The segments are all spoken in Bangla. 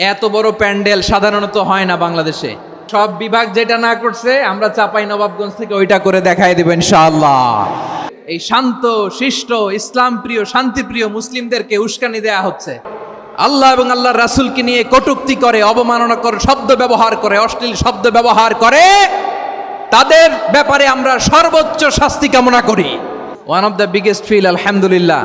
এত বড় প্যান্ডেল সাধারণত হয় না বাংলাদেশে। সব বিভাগ যেটা না করছে আমরা চাপাই নবাবগঞ্জ থেকে ওইটা করে দেখাই দেব ইনশাআল্লাহ। এই শান্ত শিষ্ট ইসলাম প্রিয় শান্তিপ্রিয় মুসলিমদেরকে উস্কানি দেয়া হচ্ছে, আল্লাহ এবং আল্লাহর রাসূলকে নিয়ে কটূক্তি করে, অবমাননা করে, শব্দ ব্যবহার করে, অশ্লীল শব্দ ব্যবহার করে, তাদের ব্যাপারে আমরা সর্বোচ্চ শাস্তি কামনা করি। One of the biggest feel আলহামদুলিল্লাহ।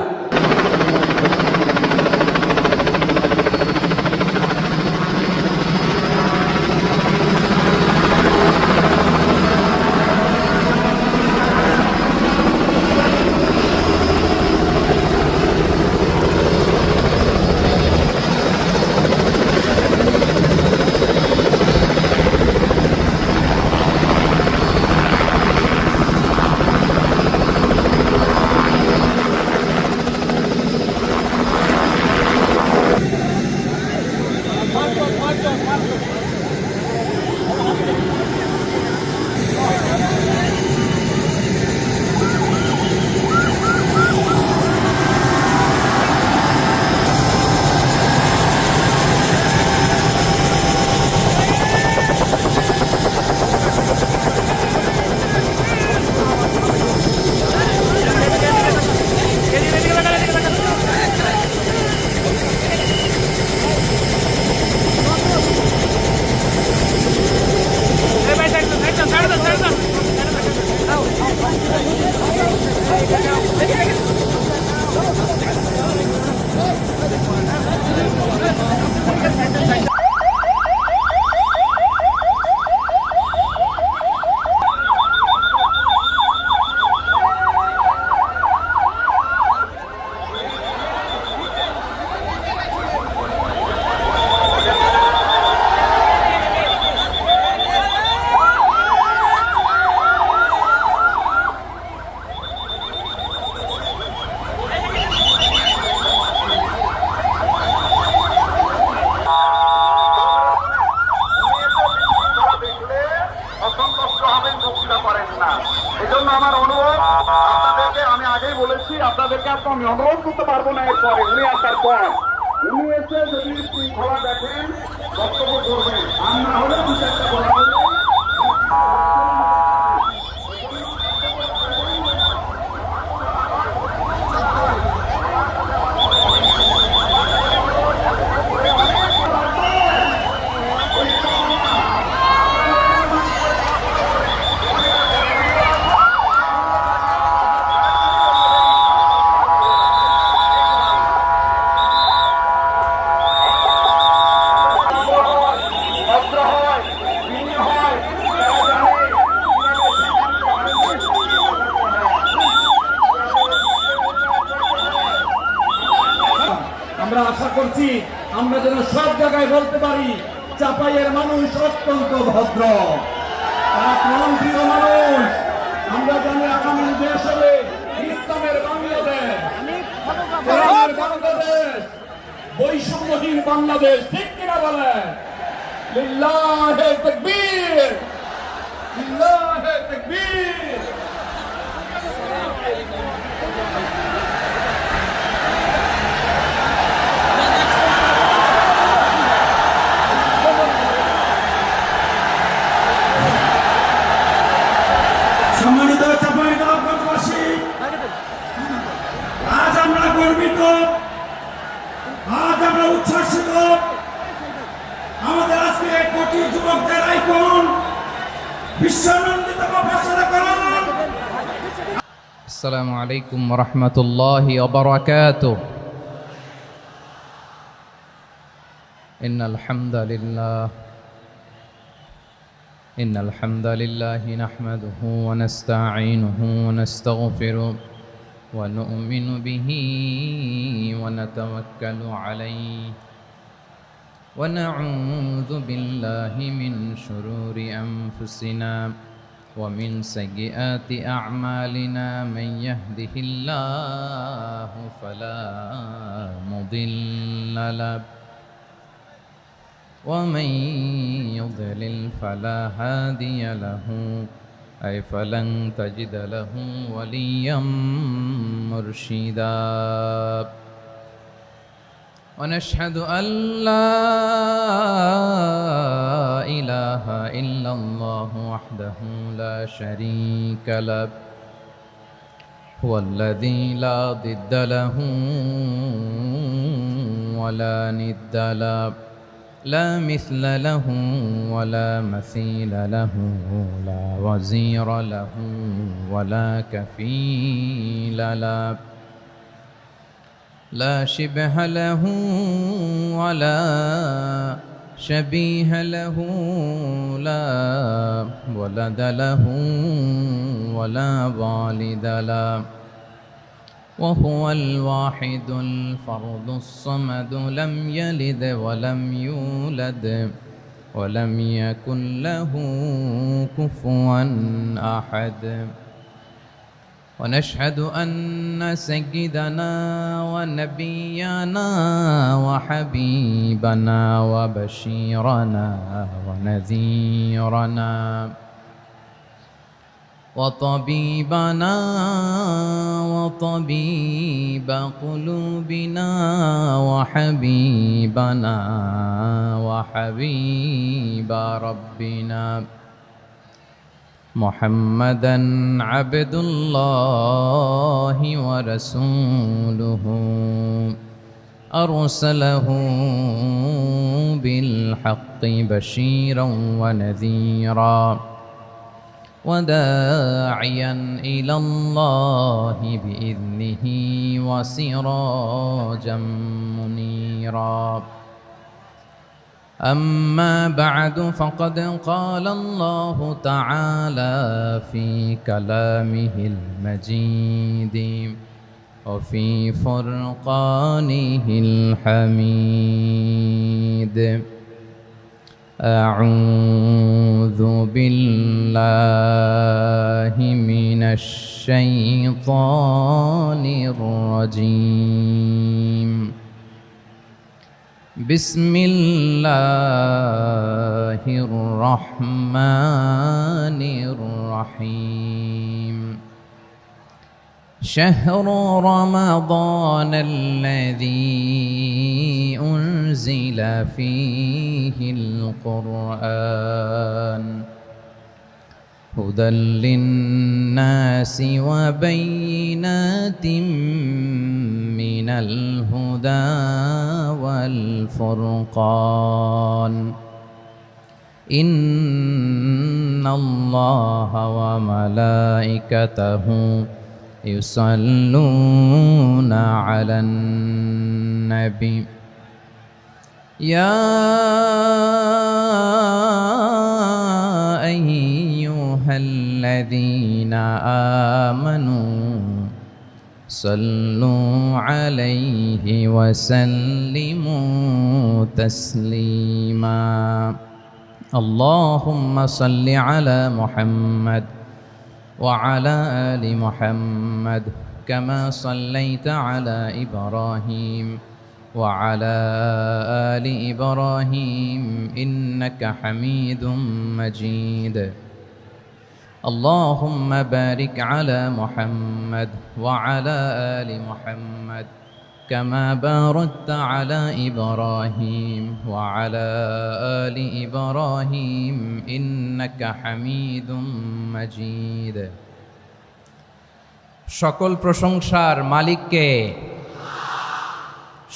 এজন্য আমার অনুরোধ আপনাদেরকে, আমি আগেই বলেছি আপনাদেরকে আমি অনুরোধ করতে পারবো না। এরপরে উনি আসার পর উনি এসে যদি শৃঙ্খলা দেখেন বক্তব্য করবেন, আর না হলে দু চারটা বলা হলে আমরা আশা করছি আমরা যেন সব জায়গায় বলতে পারি চাপাইয়ের মানুষ অত্যন্ত ভদ্র, তারা প্রাণপ্রিয় মানুষ। আমরা জানি আগামী দেশ হবে ইসলামের বাংলাদেশ, কোরআনের বাংলাদেশ, বৈষম্যহীন বাংলাদেশ। ঠিক কিনা বলে? লিল্লাহে তাকবীর, লিল্লাহে তাকবীর। সম্মানিত চাঁপাইনবাবগঞ্জবাসী, আজ আমরা গর্বিত, আজ আমরা উচ্ছ্বাসিত। আমাদের আজকে কোটি যুবকদের আইকন বিশ্বনন্দিত প্রফেসর করণ। আসসালামু আলাইকুম ওয়া রাহমাতুল্লাহি ওয়া বারাকাতুহু। ইন্নাল হামদালিল্লাহ إن الحمد لله نحمده ونستعينه ونستغفره ونؤمن به ونتوكل عليه ونعوذ بالله من شرور أنفسنا ومن سيئات أعمالنا من يهده الله فلا مضل له ومن يضلل فلا هادي له أي فلن تجد له وليا مرشدا ونشهد أن لا وحده لا شريك له هو الذي لا ضد له ولا ند له لا مثل له ولا مثيل له لا وزير له ولا كفيل له لا شبه له ولا شبيه له لا ولد له ولا والد له وهو الواحد الفرد الصمد لم يلد ولم يولد ولم يكن له كفوا أحد ونشهد أن سيدنا ونبينا وحبيبنا وبشيرنا ونذيرنا وطبيبنا وطبيب قلوبنا وحبيبنا وحبيب ربنا محمدا عبد الله ورسوله أرسله بالحق بشيرا ونذيرا وداعيا إلى الله بإذنه وسراجا منيرا أما بعد فقد قال الله تعالى في كلامه المجيد وفي فرقانه الحميد أعوذ بالله من الشيطان الرجيم بسم الله الرحمن الرحيم شهر رمضان الذي أنزل فيه القرآن هدى للناس وبينات من الهدى والفرقان إن الله وملائكته يصلون على النبي يا أيها الذين آمنوا صلوا عليه وسلموا تسليما اللهم صل على محمد وعلى آل محمد كما صليت على إبراهيم وعلى آل إبراهيم إنك حميد مجيد اللهم بارك على محمد وعلى آل محمد كما باركت على إبراهيم وعلى آل إبراهيم إنك حميد مجيد সকল প্রশংসার মালিককে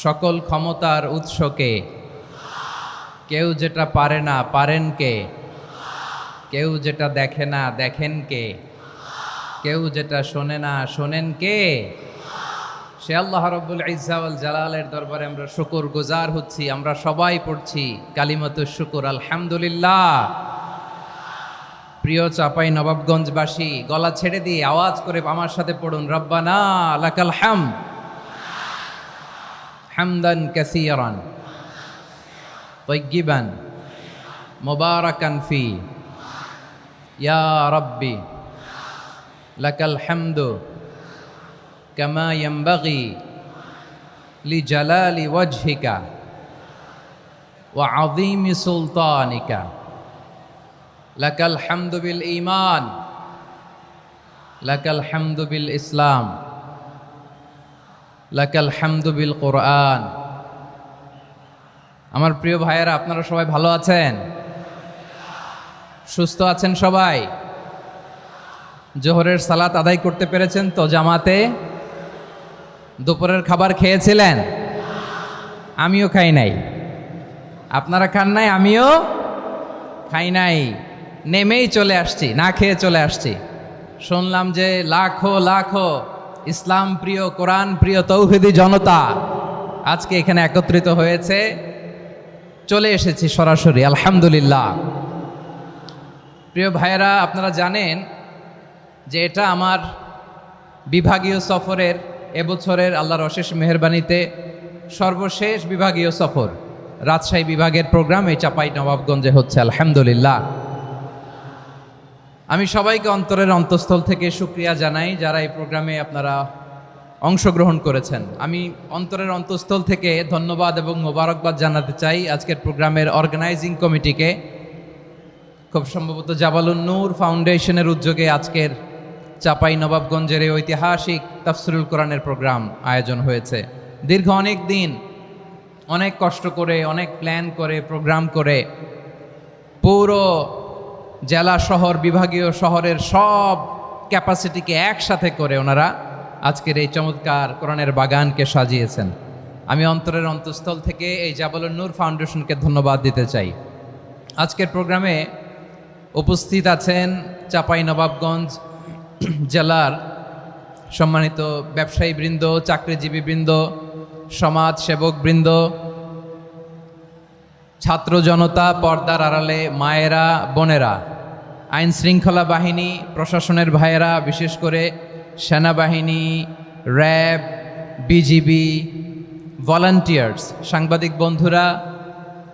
সকল ক্ষমতার উৎসকে কেউ যেটা পারে না পারেন কে কেউ যেটা দেখে না দেখেন কে কেউ যেটা শোনে না শোনেন কে সে আল্লাহ রাব্বুল ইজ্জা ওয়াল জালালের দরবারে আমরা শুকর গুজার হচ্ছি আমরা সবাই পড়ছি কালিমাতুশ শুকর আলহামদুলিল্লাহ প্রিয় চাপাই নবাবগঞ্জবাসী গলা ছেড়ে দিয়ে আওয়াজ করে আমার সাথে পড়ুন রব্বানা লাকাল হামদ হামদান কাসীরান তাইয়্যিবান মুবারাকান ফি ইয়া রাব্বি লাকাল হামদু কামা ইয়ানবাগি লিজালালি ওয়াজহিকা ওয়া আযীমি সুলতানিকা লাকাল হামদু বিল ঈমান লাকাল হামদু বিল ইসলাম লাকাল হামদু বিল কোরআন। আমার প্রিয় ভাইয়েরা, আপনারা সবাই ভালো আছেন? সুস্থ আছেন সবাই? জোহরের সালাত আদায় করতে পেরেছেন তো জামাতে? দুপুরের খাবার খেয়েছিলেন? আমিও খাই নাই। আপনারা খান নাই, আমিও খাই নাই। নেমেই চলে আসছি, না খেয়ে চলে আসছি। শুনলাম যে লাখো লাখো ইসলাম প্রিয়, কোরআন প্রিয় তৌহিদি জনতা আজকে এখানে একত্রিত হয়েছে। চলে এসেছি সরাসরি, আলহামদুলিল্লাহ। প্রিয় ভাইয়েরা, আপনারা জানেন যে এটা আমার বিভাগীয় সফরের এবছরের আল্লাহর অশেষ মেহেরবানিতে সর্বশেষ বিভাগীয় সফর। রাজশাহী বিভাগের প্রোগ্রাম এই চাপাই নবাবগঞ্জে হচ্ছে, আলহামদুলিল্লাহ। আমি সবাইকে অন্তরের অন্তঃস্থল থেকে শুকরিয়া জানাই যারা এই প্রোগ্রামে আপনারা অংশগ্রহণ করেছেন। আমি অন্তরের অন্তঃস্থল থেকে ধন্যবাদ এবং মোবারকবাদ জানাতে চাই আজকের প্রোগ্রামের অর্গানাইজিং কমিটিকে। খুব সম্ভবত জাবালুন নূর ফাউন্ডেশনের উদ্যোগে আজকের চাপাই নবাবগঞ্জের এই ঐতিহাসিক তাফসিরুল কোরআনের প্রোগ্রাম আয়োজন হয়েছে। দীর্ঘ অনেক দিন, অনেক কষ্ট করে, অনেক প্ল্যান করে, প্রোগ্রাম করে পুরো জেলা শহর, বিভাগীয় শহরের সব ক্যাপাসিটিকে একসাথে করে ওনারা আজকের এই চমৎকার কোরআনের বাগানকে সাজিয়েছেন। আমি অন্তরের অন্তঃস্থল থেকে এই জাবালুন নূর ফাউন্ডেশনকে ধন্যবাদ দিতে চাই। আজকের প্রোগ্রামে উপস্থিত আছেন চাপাই নবাবগঞ্জ জেলার সম্মানিত ব্যবসায়ী বৃন্দ, চাকরিজীবী বৃন্দ, সমাজ সেবক বৃন্দ, ছাত্র জনতা, পর্দার আড়ালে মায়েরা, বোনেরা, আইন শৃঙ্খলা বাহিনী, প্রশাসনের ভাইয়েরা, বিশেষ করে সেনাবাহিনী, র্যাব, বিজিবি, ভলান্টিয়ার্স, সাংবাদিক বন্ধুরা,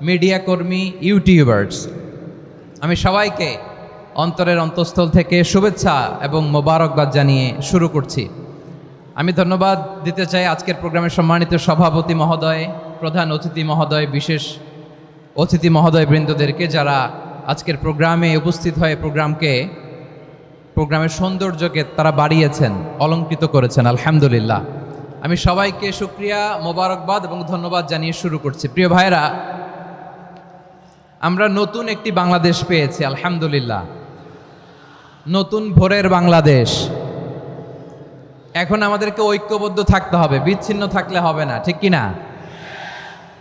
মিডিয়া কর্মী, ইউটিউবার্স, আমি সবাইকে অন্তরের অন্তঃস্থল থেকে শুভেচ্ছা এবং মোবারকবাদ জানিয়ে শুরু করছি। আমি ধন্যবাদ দিতে চাই আজকের প্রোগ্রামের সম্মানিত সভাপতি মহোদয়, প্রধান অতিথি মহোদয়, বিশেষ অতিথি মহোদয় বৃন্দদেরকে যারা আজকের প্রোগ্রামে উপস্থিত হয়ে প্রোগ্রামের সৌন্দর্যকে তারা বাড়িয়েছেন, অলঙ্কৃত করেছেন, আলহামদুলিল্লাহ। আমি সবাইকে শুকরিয়া, মোবারকবাদ এবং ধন্যবাদ জানিয়ে শুরু করছি। প্রিয় ভাইয়েরা, আমরা নতুন একটি বাংলাদেশ পেয়েছি, আলহামদুলিল্লাহ। নতুন ভোরের বাংলাদেশ। এখন আমাদেরকে ঐক্যবদ্ধ থাকতে হবে, বিচ্ছিন্ন থাকলে হবে না, ঠিক কি না?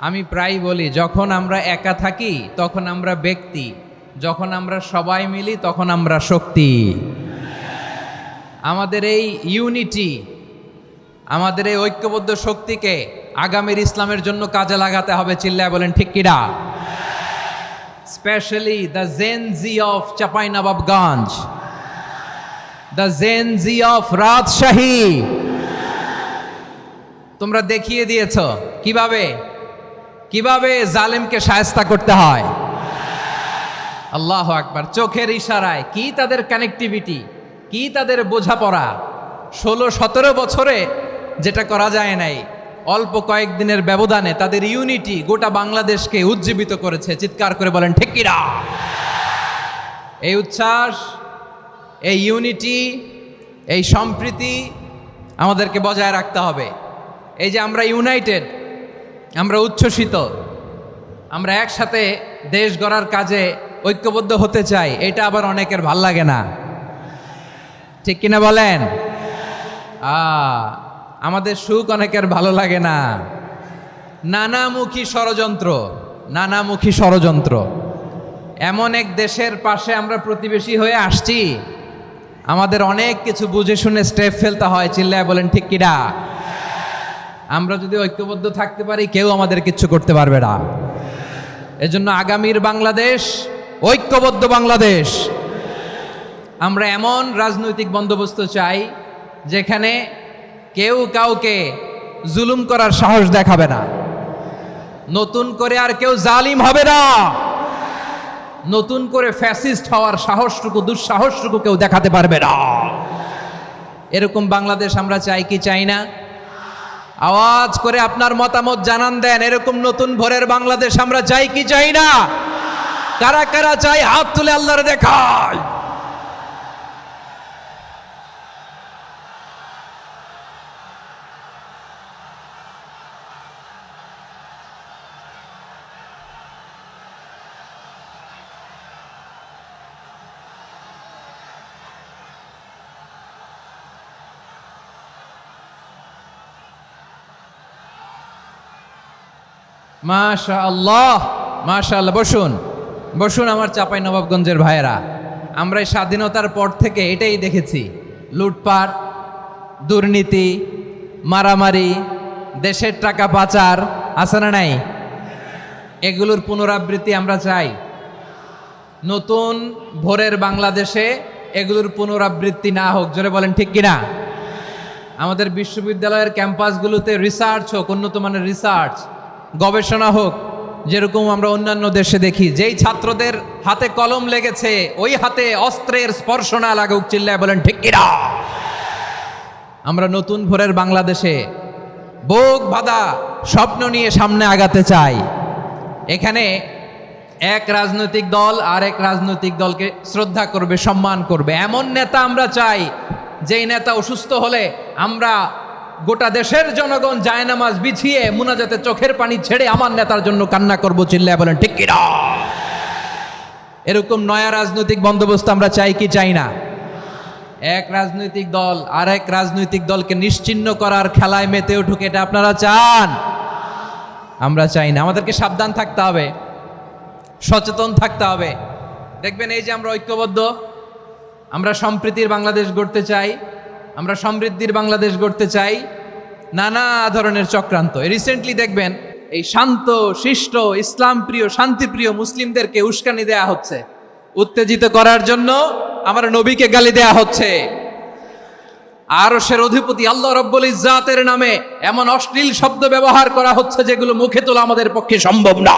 আমি প্রায় বলি, যখন আমরা একা থাকি তখন আমরা ব্যক্তি, যখন আমরা সবাই মিলি তখন আমরা শক্তি। আমাদের এই ইউনিটি, আমাদের এই ঐক্যবদ্ধ শক্তিকে আগামীর ইসলামের জন্য কাজে লাগাতে হবে। চিল্লায় বলেন ঠিক কিনা? Specially the Gen Z of Chapainawabganj, the Gen Z of Rajshahi. তোমরা দেখিয়ে দিয়েছ কিভাবে জালেমকে শায়েস্তা করতে হয়। আল্লাহু আকবার। চোখের ইশারায় কি তাদের কানেক্টিভিটি, কি তাদের বোঝাপড়া। 16-17 বছরে যেটা করা যায় নাই, অল্প কয়েকদিনের ব্যবধানে তাদের ইউনিটি গোটা বাংলাদেশকে উজ্জীবিত করেছে। চিৎকার করে বলেন ঠিক কিনা? এই উচ্ছ্বাস, এই ইউনিটি, এই সম্প্রীতি আমাদেরকে বজায় রাখতে হবে। এই যে আমরা ইউনাইটেড, আমরা উচ্ছ্বসিত, আমরা একসাথে দেশ গড়ার কাজে ঐক্যবদ্ধ হতে চাই, এটা আবার অনেকের ভাল লাগে না, ঠিক কিনা বলেন? আমাদের সুখ অনেকের ভালো লাগে না। নানামুখী ষড়যন্ত্র। এমন এক দেশের পাশে আমরা প্রতিবেশী হয়ে আসছি, আমাদের অনেক কিছু বুঝে শুনে স্টেপ ফেলতে হয়। চিল্লায় বলেন ঠিক কিনা? আমরা যদি ঐক্যবদ্ধ থাকতে পারি, কেউ আমাদের কিচ্ছু করতে পারবে না। এজন্য আগামীর বাংলাদেশ ঐক্যবদ্ধ বাংলাদেশ। আমরা এমন রাজনৈতিক বন্দোবস্ত চাই যেখানে কেউ কাউকে জুলুম করার সাহস দেখাবে না, নতুন করে আর কেউ জালিম হবে না, নতুন করে ফ্যাসিস্ট হওয়ার সাহসটুকু, দুঃসাহসটুকু কেউ দেখাতে পারবে না। এরকম বাংলাদেশ আমরা চাই কি চাই না? আওয়াজ করে আপনার মতামত জানান দেন। এরকম নতুন ভোরের বাংলাদেশ আমরা চাই কি চাই না? কারা কারা চাই হাত তুলে আল্লাহর দেখায়। মাশাআল্লাহ, মাশাআল্লাহ। বসুন বসুন আমার চাঁপাই নবাবগঞ্জের ভাইয়েরা। আমরা এই স্বাধীনতার পর থেকে এটাই দেখেছি, লুটপাট, দুর্নীতি, মারামারি, দেশের টাকা পাচার, আছে না নাই? এগুলোর পুনরাবৃত্তি আমরা চাই। নতুন ভোরের বাংলাদেশে এগুলোর পুনরাবৃত্তি না হোক, জোরে বলেন ঠিক কিনা? আমাদের বিশ্ববিদ্যালয়ের ক্যাম্পাসগুলোতে রিসার্চ হোক, উন্নত মানের রিসার্চ, গবেষণা হোক, যেরকম আমরা অন্যান্য দেশে দেখি। যেই ছাত্রদের হাতে কলম লেগেছে ওই হাতে অস্ত্রের স্পর্শ না লাগুক, চিল্লায় বলেন ঠিক কিনা? আমরা নতুন ভোরের বাংলাদেশে বুক বাঁধা স্বপ্ন নিয়ে সামনে আগাতে চাই। এখানে এক রাজনৈতিক দল আর এক রাজনৈতিক দলকে শ্রদ্ধা করবে, সম্মান করবে, এমন নেতা আমরা চাই যেই নেতা অসুস্থ হলে আমরা গোটা দেশের জনগণ জায়নামাজ বিছিয়ে মুনাজাতে চোখের পানি ছেড়ে আমার নেতার জন্য কান্না করব, চিল্লায় বলেন ঠিক কিনা? এরকম নয়া রাজনৈতিক বন্দোবস্ত আমরা চাই কি চাই না? এক রাজনৈতিক দল আর এক রাজনৈতিক দলকে নিশ্চিহ্ন করার খেলায় মেতে উঠুক, এটা আপনারা চান? আমরা চাই না। আমাদেরকে সাবধান থাকতে হবে, সচেতন থাকতে হবে। দেখবেন এই যে আমরা ঐক্যবদ্ধ, আমরা সম্প্রীতির বাংলাদেশ গড়তে চাই, আমরা সমৃদ্ধির বাংলাদেশ গড়তে চাই, নানা ধরনের চক্রান্ত। রিসেন্টলি দেখবেন এই শান্ত শিষ্ট ইসলাম প্রিয় শান্তিপ্রিয় মুসলিমদেরকে উস্কানি দেয়া হচ্ছে, উত্তেজিত করার জন্য আমার নবীকে গালি দেয়া হচ্ছে। আরশের অধিপতি আল্লাহ রব্বুল ইজ্জাতের নামে এমন অশ্লীল শব্দ ব্যবহার করা হচ্ছে যেগুলো মুখে তোলা আমাদের পক্ষে সম্ভব না।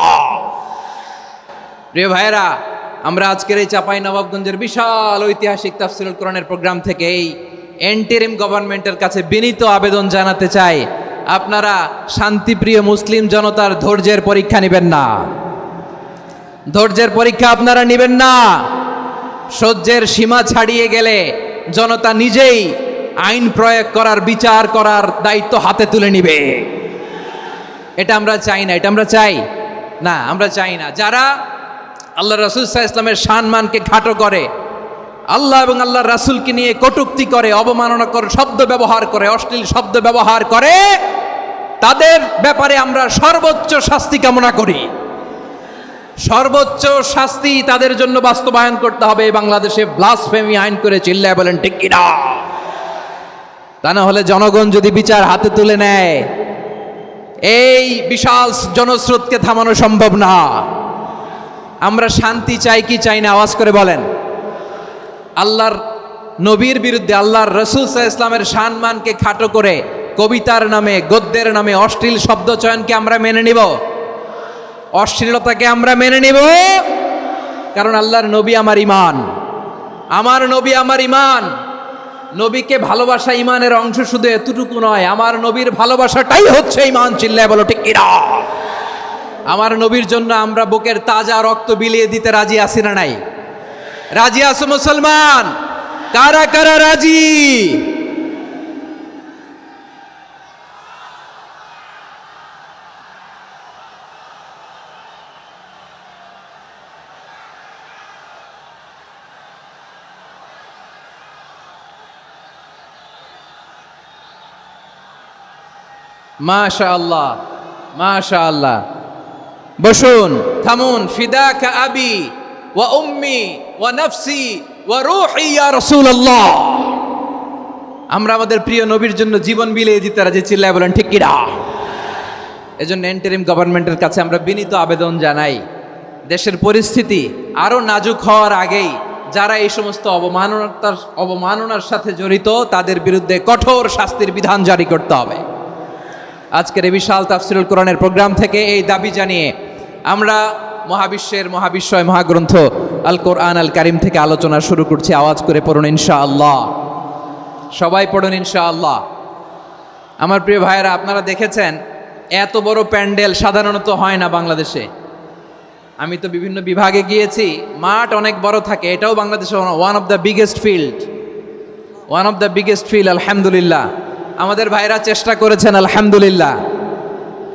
প্রিয় ভাইয়েরা, আমরা আজকের এই চাঁপাই নবাবগঞ্জের বিশাল ঐতিহাসিক তাফসীরুল কোরআনের প্রোগ্রাম থেকে এই এন্টিরিম গভর্নমেন্টের কাছে বিনীত আবেদন জানাতে চাই, আপনারা শান্তিপ্রিয় মুসলিম জনতার ধৈর্যের পরীক্ষা নেবেন না। ধৈর্যের পরীক্ষা আপনারা নেবেন না। সহ্যের সীমা ছাড়িয়ে গেলে জনতা নিজেই আইন প্রয়োগ করার, বিচার করার দায়িত্ব হাতে তুলে নিবে। এটা আমরা চাই না, এটা আমরা চাই না, আমরা চাই না। যারা আল্লাহ রাসূল সাল্লাল্লাহু আলাইহি ওয়াসাল্লামের সম্মানকে খাটো করে, আল্লাহ এবং আল্লাহর রাসূলকে নিয়ে কটূক্তি করে, অবমাননাকর শব্দ ব্যবহার করে, অশ্লীল শব্দ ব্যবহার করে, তাদের ব্যাপারে আমরা সর্বোচ্চ শাস্তি কামনা করি। সর্বোচ্চ শাস্তি তাদের জন্য বাস্তবায়ন করতে হবে। বাংলাদেশে ব্লাসফেমি আইন করে, চিল্লায় বলেন ঠিক কিনা? তা না হলে জনগণ যদি বিচার হাতে তুলে নেয়, এই বিশাল জনস্রোতকে থামানো সম্ভব না। আমরা শান্তি চাই কি চাই না? আওয়াজ করে বলেন। আল্লাহর নবীর বিরুদ্ধে, আল্লাহর রাসূল সাল্লাল্লাহু আলাইহি ওয়াসাল্লামের সম্মানকে খাটো করে কবিতার নামে, গদ্যের নামে অশ্লীল শব্দ চয়নকে আমরা মেনে নিব? অশ্লীলতাকে আমরা মেনে নিব? কারণ আল্লাহর নবী আমার ঈমান, আমার নবী আমার ঈমান। নবীকে ভালোবাসা ঈমানের অংশ শুধু এতটুকু নয়, আমার নবীর ভালোবাসাটাই হচ্ছে ঈমান, চিল্লায় বলো ঠিক কিনা? আমার নবীর জন্য আমরা বুকের তাজা রক্ত বিলিয়ে দিতে রাজি আছি না নাই? রাজি আছো মুসলমান? কারা কারা রাজি? মাশাআল্লাহ, মাশাআল্লাহ। বসুন, থামুন। ফিদাকা আবি ওয়া উম্মি ওয়া নাফসি ওয়া রূহি ইয়া রাসূলুল্লাহ। আমরা আমাদের প্রিয় নবীর জন্য জীবন বিলিয়ে দিতে রাজি, চিল্লায় বলেন ঠিক কিনা? এজন্য ইন্টারিম গভর্নমেন্টের কাছে আমরা বিনীত আবেদন জানাই, দেশের পরিস্থিতি আরো নাজুক হওয়ার আগেই যারা এই সমস্ত অবমাননার সাথে জড়িত তাদের বিরুদ্ধে কঠোর শাস্তির বিধান জারি করতে হবে। আজকের এই বিশাল তাফসীরুল কোরআনের প্রোগ্রাম থেকে এই দাবি জানিয়ে আমরা মহাবিশ্বের মহাবিশ্বয় মহাগ্রন্থ আল কোরআন আল কারিম থেকে আলোচনা শুরু করছি। আওয়াজ করে পড়ুন ইনশাআল্লাহ। সবাই পড়ুন ইনশাআল্লাহ। আমার প্রিয় ভাইয়েরা, আপনারা দেখেছেন এত বড় প্যান্ডেল সাধারণত হয় না বাংলাদেশে। আমি তো বিভিন্ন বিভাগে গিয়েছি, মাঠ অনেক বড় থাকে। এটাও বাংলাদেশে one of the biggest field, আলহামদুলিল্লাহ। আমাদের ভাইরা চেষ্টা করেছেন, আলহামদুলিল্লাহ।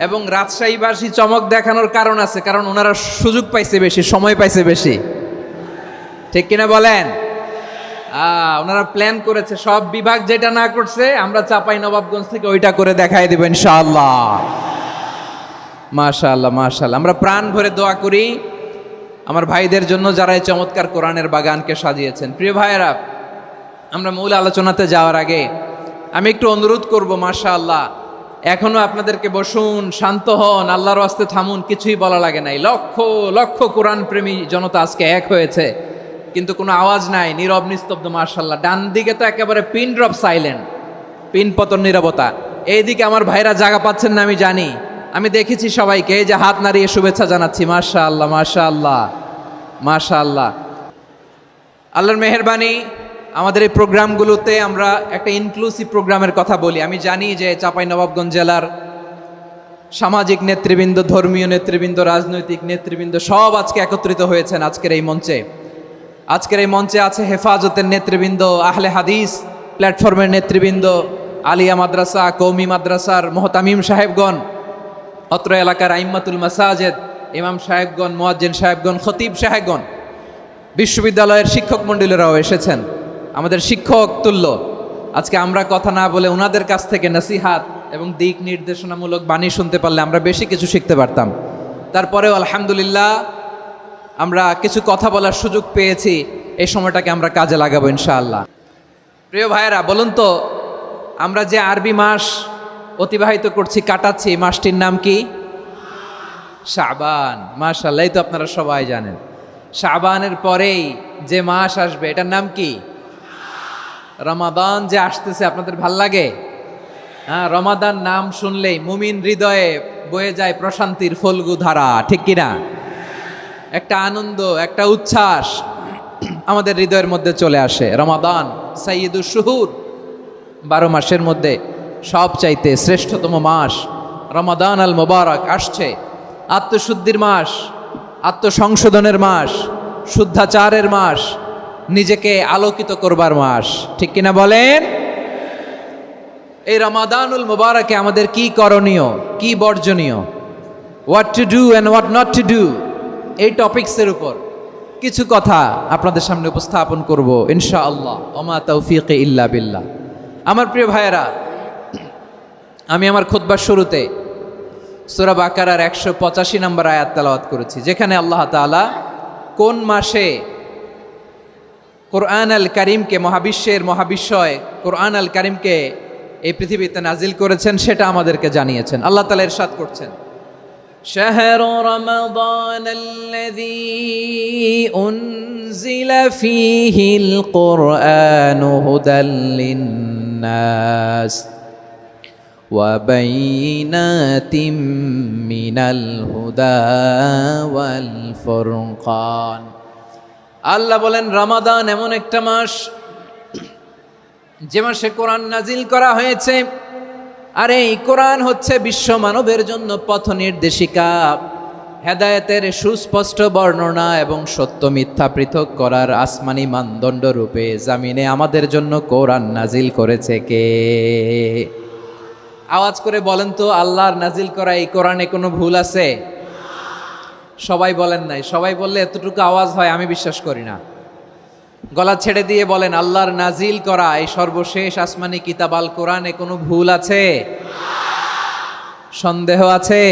এবং রাজশাহীবাসী চমক দেখানোর কারণ আছে, কারণ ওনারা সুযোগ পাইছে বেশি, সময় পাইছে বেশি, ঠিক কিনা বলেন? ওনারা প্ল্যান করেছে, সব বিভাগ যেটা না করছে আমরা চাঁপাই নবাবগঞ্জ থেকে ওইটা করে দেখাই দেব ইনশাআল্লাহ। মাশাআল্লাহ মাশাআল্লাহ। আমরা প্রাণ ভরে দোয়া করি আমার ভাইদের জন্য যারা এই চমৎকার কোরআনের বাগানকে সাজিয়েছেন। প্রিয় ভাইয়েরা, আমরা মূল আলোচনাতে যাওয়ার আগে আমি একটু অনুরোধ করব, মাশাআল্লাহ এখনো আপনাদেরকে বসুন, শান্ত হন, আল্লাহর ওয়াস্তে থামুন, কিছুই বলা লাগে নাই। লক্ষ লক্ষ কোরআন প্রেমী জনতা আজকে এক হয়েছে, কিন্তু কোনো আওয়াজ নাই, নীরব নিস্তব্ধ। মাশাআল্লাহ, ডান দিকে তো একেবারে পিন ড্রপ সাইলেন্ট, পিন পতন নীরবতা। এইদিকে আমার ভাইরা জায়গা পাচ্ছেন না আমি জানি, আমি দেখেছি সবাইকে, এই যে হাত নাড়িয়ে শুভেচ্ছা জানাচ্ছি। মাশাআল্লাহ মাশাআল্লাহ মাশাআল্লাহ। আল্লাহর মেহেরবানি, আমাদের এই প্রোগ্রামগুলোতে আমরা একটা ইনক্লুসিভ প্রোগ্রামের কথা বলি। আমি জানি যে চাঁপাইনবাবগঞ্জ জেলার সামাজিক নেতৃবৃন্দ, ধর্মীয় নেতৃবৃন্দ, রাজনৈতিক নেতৃবৃন্দ সব আজকে একত্রিত হয়েছেন আজকের এই মঞ্চে। আজকের এই মঞ্চে আছে হেফাজতের নেতৃবৃন্দ, আহলে হাদিস প্ল্যাটফর্মের নেতৃবৃন্দ, আলিয়া মাদ্রাসা, কৌমি মাদ্রাসার মোহতামিম সাহেবগণ, অত্র এলাকার আইম্মাতুল মাসাজেদ, ইমাম সাহেবগণ, মুয়াজ্জিন সাহেবগণ, খতিব সাহেবগণ, বিশ্ববিদ্যালয়ের শিক্ষক মণ্ডলীরাও এসেছেন, আমাদের শিক্ষক তুল্য। আজকে আমরা কথা না বলে ওনাদের কাছ থেকে নসিহাত এবং দিক নির্দেশনামূলক বাণী শুনতে পারলে আমরা বেশি কিছু শিখতে পারতাম। তারপরেও আলহামদুলিল্লাহ আমরা কিছু কথা বলার সুযোগ পেয়েছি, এই সময়টাকে আমরা কাজে লাগাবো ইনশাআল্লাহ। প্রিয় ভাইয়েরা, বলুন তো, আমরা যে আরবি মাস অতিবাহিত করছি, কাটাচ্ছি, এই মাসটির নাম কি? শাবান। মাশাআল্লাহ, এই তো আপনারা সবাই জানেন। শাবানের পরেই যে মাস আসবে এটার নাম কি? রমাদান। যে আসতেছে আপনাদের ভাল লাগে? হ্যাঁ, রমাদান নাম শুনলেই মুমিন হৃদয়ে বয়ে যায় প্রশান্তির ফল্গু ধারা, ঠিক কিনা? একটা আনন্দ, একটা উচ্ছ্বাস আমাদের হৃদয়ের মধ্যে চলে আসে। রমাদান সাইয়্যিদুশ শুহুর, 12 মাসের মধ্যে সবচাইতে শ্রেষ্ঠতম মাস রমাদান আল মোবারক আসছে। আত্মশুদ্ধির মাস, আত্মসংশোধনের মাস, শুদ্ধাচারের মাস, নিজেকে আলোকিত করবার মাস, ঠিক কিনা বলেন? এই রমাদানুল মোবারকে আমাদের কি করণীয়, কি বর্জনীয়, what to do and what not to do, এই টপিকসের উপর কিছু কথা আপনাদের সামনে উপস্থাপন করব ইনশাআল্লাহ। ওমা তৌফিকে ইল্লা বিল্লাহ। আমার প্রিয় ভাইয়েরা, আমি আমার খুতবার শুরুতে সূরা বাকারার 185 নম্বর আয়াত তেলাওয়াত করেছি, যেখানে আল্লাহ তাআলা কোন মাসে কোরআন আল কারিমকে, মহাবিশ্বের মহাবিশ্বয় কোরআন আল কারিমকে এই পৃথিবীতে নাজিল করেছেন সেটা আমাদেরকে জানিয়েছেন। আল্লাহ তাআলা ইরশাদ করছেন, শাহরু রমাদান আল্লাযী উনজিলা ফীহিল কুরআনু হুদাল লিন্নাস ওয়া বাইনাতিম মিনাল হুদা ওয়াল ফুরকান। আল্লাহ বলেন, রমাদান এমন একটা মাস যে মাসে কোরআন নাজিল করা হয়েছে, আর এই কোরআন হচ্ছে বিশ্ব মানবের জন্য পথ নির্দেশিকা, হেদায়েতের সুস্পষ্ট বর্ণনা এবং সত্য মিথ্যা পৃথক করার আসমানি মানদণ্ড রূপে জামিনে আমাদের জন্য কোরআন নাজিল করেছে কে? আওয়াজ করে বলেন তো, আল্লাহর নাজিল করা এই কোরআনে কোনো ভুল আছে? সবাই বলেন নাই। সবাই বললে এতটুকু আওয়াজ হয় আমি বিশ্বাস করি না। গলা ছেড়ে দিয়ে বলেন, আল্লাহর নাজিল করা এই সর্বশেষ আসমানি কিতাব আল কোরআনে কোনো ভুল আছে? সন্দেহ আছে?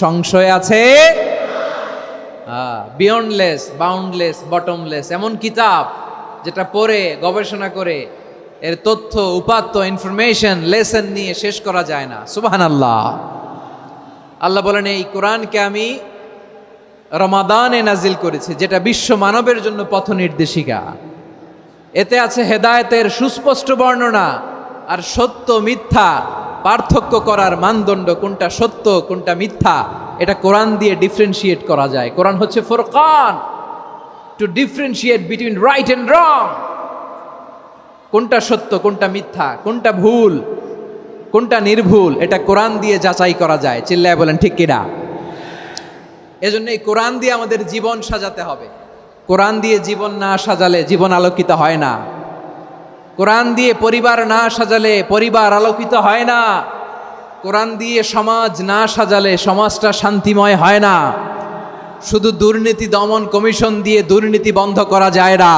সংশয় আছে? বিয়ন্ডলেস, বাউন্ডলেস, বটমলেস, এমন কিতাব যেটা পড়ে গবেষণা করে এর তথ্য, উপাত্ত, ইনফরমেশন, লেসন নিয়ে শেষ করা যায় না। সুবহানাল্লাহ। আল্লাহ বলেন, এই কোরআনকে আমি রমাদানে নাজিল করেছি, যেটা বিশ্ব মানবের জন্য পথ নির্দেশিকা। এতে আছে হেদায়েতের সুস্পষ্ট বর্ণনা আর সত্য মিথ্যা পার্থক্য করার মানদণ্ড, কোনটা সত্য কোনটা মিথ্যা এটা কোরআন দিয়ে ডিফারেন্সিয়েট করা যায়। কোরআন হচ্ছে ফুরকান, to differentiate between right and wrong. কোনটা সত্য, কোনটা মিথ্যা, কোনটা ভুল, কোনটা নির্ভুল, এটা কোরআন দিয়ে যাচাই করা যায়। চিল্লায় বলেন ঠিক কিনা? এজন্য এই কোরআন দিয়ে আমাদের জীবন সাজাতে হবে। কোরআন দিয়ে জীবন না সাজালে জীবন আলোকিত হয় না। কোরআন দিয়ে পরিবার না সাজালে পরিবার আলোকিত হয় না। কোরআন দিয়ে সমাজ না সাজালে সমাজটা শান্তিময় হয় না। শুধু দুর্নীতি দমন কমিশন দিয়ে দুর্নীতি বন্ধ করা যায় না।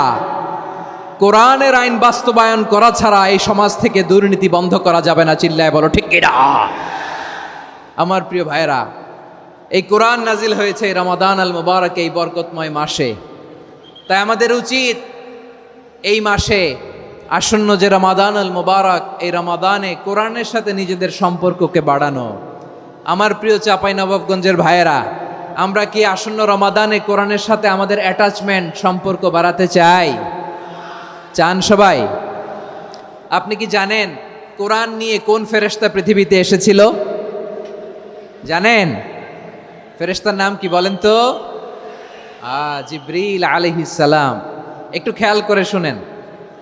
কোরআনের আইন বাস্তবায়ন করা ছাড়া এই সমাজ থেকে দুর্নীতি বন্ধ করা যাবে না। চিল্লায় বলো ঠিক কিনা? আমার প্রিয় ভাইরা, এই কোরআন নাজিল হয়েছে রমাদান আল মুবারক, এই বরকতময় মাসে। তাই আমাদের উচিত এই মাসে আসন্ন যে রমাদান আল মুবারক, এই রমাদানে কোরআনের সাথে নিজেদের সম্পর্ককে বাড়ানো। আমার প্রিয় চাঁপাইনবাবগঞ্জের ভাইয়েরা, আমরা কি আসন্ন রমাদানে কোরআনের সাথে আমাদের অ্যাটাচমেন্ট, সম্পর্ক বাড়াতে চাই? চান সবাই? আপনি কি জানেন কোরআন নিয়ে কোন ফেরেশতা পৃথিবীতে এসেছিল? জানেন ফেরেশতার নাম কি বলেন তো? জিবরিল আলাইহিস সালাম। একটু খেয়াল করে শুনেন,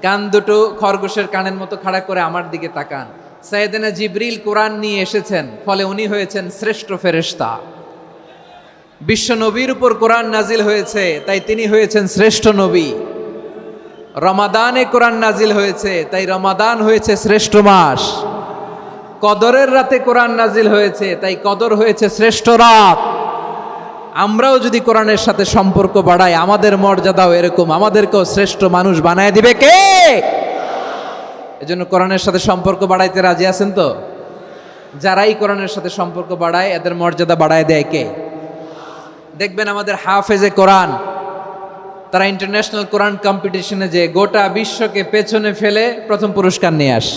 কান দুটো খরগোশের কানের মতো খাড়া করে আমার দিকে তাকান। সাইয়েদনা জিবরিল কোরআন নিয়ে এসেছেন, ফলে উনি হয়েছেন শ্রেষ্ঠ ফেরেশতা। বিশ্ব নবীর উপর কোরআন নাজিল হয়েছে, তাই তিনি হয়েছেন শ্রেষ্ঠ নবী। রমাদানে কোরআন নাজিল হয়েছে, তাই রমাদান হয়েছে শ্রেষ্ঠ মাস। কদরের রাতে কোরআন নাজিল হয়েছে, তাই কদর হয়েছে শ্রেষ্ঠ রাত। আমরাও যদি কোরআনের সাথে সম্পর্ক বাড়াই, আমাদের মর্যাদাও এরকম, আমাদেরকেও শ্রেষ্ঠ মানুষ বানায় দিবে কে? এজন্য কোরআনের সাথে সম্পর্ক বাড়াইতে রাজি আছেন তো? যারাই কোরআনের সাথে সম্পর্ক বাড়ায়, এদের মর্যাদা বাড়ায় দেয় কে? দেখবেন আমাদের হাফেজে কোরআন, তারা ইন্টারন্যাশনাল কোরআন কম্পিটিশনে যে গোটা বিশ্বকে পেছনে ফেলে প্রথম পুরস্কার নিয়ে আসে।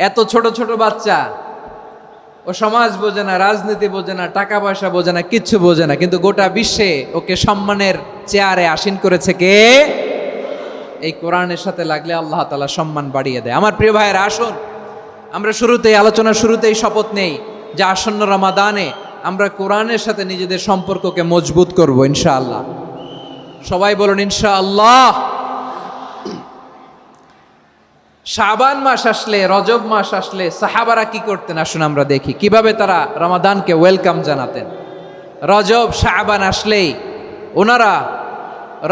এত ছোট ছোট বাচ্চা, ও সমাজ বোঝে না, রাজনীতি বোঝে না, টাকা পয়সা বোঝে না, কিচ্ছু বোঝে না, কিন্তু গোটা বিশ্বে ওকে সম্মানের চেয়ারে আসীন করেছে কে? এই কোরআনের সাথে লাগলে আল্লাহ তাআলা সম্মান বাড়িয়ে দেয়। আমার প্রিয় ভাইয়েরা, আসুন আমরা শুরুতেই, আলোচনার শুরুতেই শপথ নেই যে আসন্ন রমাদানে আমরা কোরআনের সাথে নিজেদের সম্পর্ককে মজবুত করব ইনশাআল্লাহ। সবাই বলুন ইনশাআল্লাহ। শাবান মাস আসলে, রজব মাস আসলে সাহাবারা কি করতেন? আসুন আমরা দেখি কিভাবে তারা রমাদানকে ওয়েলকাম জানাতেন। রজব শাবান আসলেই ওনারা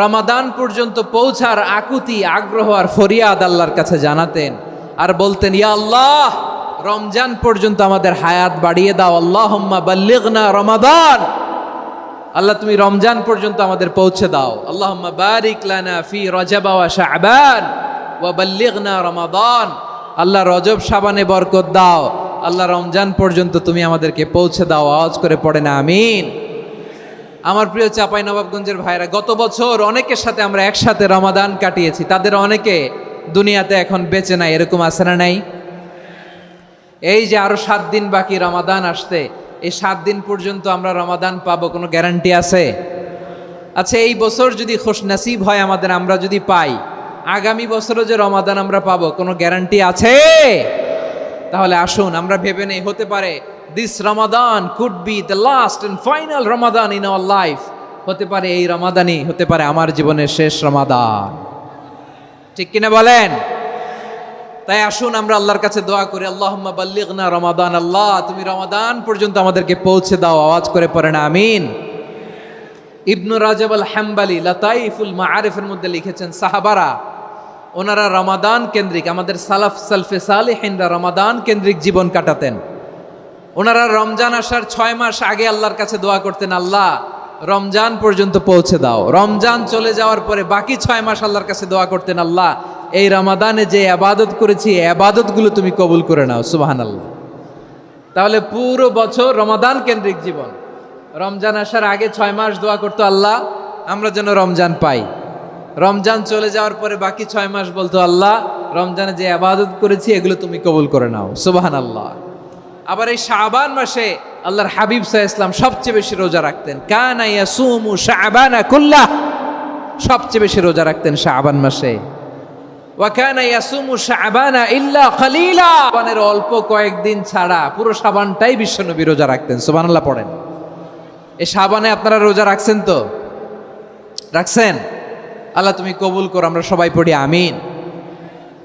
রমাদান পর্যন্ত পৌঁছার আকুতি, আগ্রহ আর ফরিয়াদ আল্লাহর কাছে জানাতেন আর বলতেন, ইয়া আল্লাহ, রমজান পর্যন্ত আমাদের হায়াত বাড়িয়ে দাও। আল্লাহুম্মা বাল্লিগনা রমাদান, আল্লাহ তুমি রমজান পর্যন্ত আমাদের পৌঁছে দাও। আল্লাহুম্মা বারিক লানা ফি রজব ওয়া শাবান ওয়া বাল্লিগনা রমাদান, আল্লাহ রজব শাবানে বরকত দাও, আল্লাহ রমজান পর্যন্ত তুমি আমাদেরকে পৌঁছে দাও। আওয়াজ করে পড়েন আমিন। আমার প্রিয় চাঁপাইনবাবগঞ্জের ভাইরা, গত বছর অনেকের সাথে আমরা একসাথে রমাদান কাটিয়েছি, তাদের অনেকে দুনিয়াতে এখন বেঁচে নাই, এরকম আছে না নাই? এই যে আরো 7 দিন বাকি রমাদান আসতে, এই 7 দিন পর্যন্ত আমরা রমাদান পাবো, কোনো গ্যারান্টি আছে? আচ্ছা, এই বছর যদি খুশনসিব হয় আমাদের, আমরা যদি পাই, আগামী বছরও যে রমাদান আমরা পাবো, কোনো গ্যারান্টি আছে? তাহলে আসুন আমরা ভেবে নেই, হতে পারে this Ramadan could be the last and final Ramadan in our life. হতে পারে এই রমাদানই হতে পারে আমার জীবনের শেষ রমাদান। ঠিক কিনা বলেন? তাই আসুন আমরা আল্লাহর কাছে দোয়া করি, আল্লাহুম্মা বাল্লিগনা রমাদান, আল্লাহ তুমি রমাদান পর্যন্ত আমাদেরকে পৌঁছে দাও। আওয়াজ করে পড়েন আমিন। ইবনু রাজব আল হাম্বালি লাতাইফুল মাআরিফের মধ্যে লিখেছেন, সাহাবারা ওনারা রমাদান কেন্দ্রিক, আমাদের সালাফ সালফে সালেহিনরা রমাদান কেন্দ্রিক জীবন কাটাতেন। ওনারা রমজান আসার 6 মাস আগে আল্লাহর কাছে দোয়া করতেন, আল্লাহ রমজান পর্যন্ত পৌঁছে দাও। রমজান চলে যাওয়ার পরে বাকি 6 মাস আল্লাহর কাছে দোয়া করতেন, আল্লাহ এই রমাদানে যে ইবাদত করেছি, এই ইবাদতগুলো তুমি কবুল করে নাও। সুবহানাল্লাহ। তাহলে পুরো বছর রমাদান কেন্দ্রিক জীবন। রমজান আসার আগে 6 মাস দোয়া করতো, আল্লাহ আমরা যেন রমজান পাই। রমজান চলে যাওয়ার পরে বাকি 6 মাস বলতো, আল্লাহ রমজানে যে ইবাদত করেছি এগুলো তুমি কবুল করে নাও। সুবহানাল্লাহ। আবার এই শাবান মাসে আল্লাহর হাবিব সাল্লাল্লাহু আলাইহি ওয়াসাল্লাম সবচেয়ে বেশি রোজা রাখতেন। কানা ইয়াসুমু শাবানা কুল্লাহ, সবচেয়ে বেশি রোজা রাখতেন শাবান মাসে। ওয়া কানা ইয়াসুমু শাবানা ইল্লা কলিলা, শাবানের অল্প কয়েকদিন ছাড়া পুরো শাবানটাই বিশ্বনবী রোজা রাখতেন। সুবহানাল্লাহ পড়েন। এই শাবানে আপনারা রোজা রাখছেন তো? রাখছেন? আল্লাহ তুমি কবুল করো। আমরা সবাই পড়ি আমিন।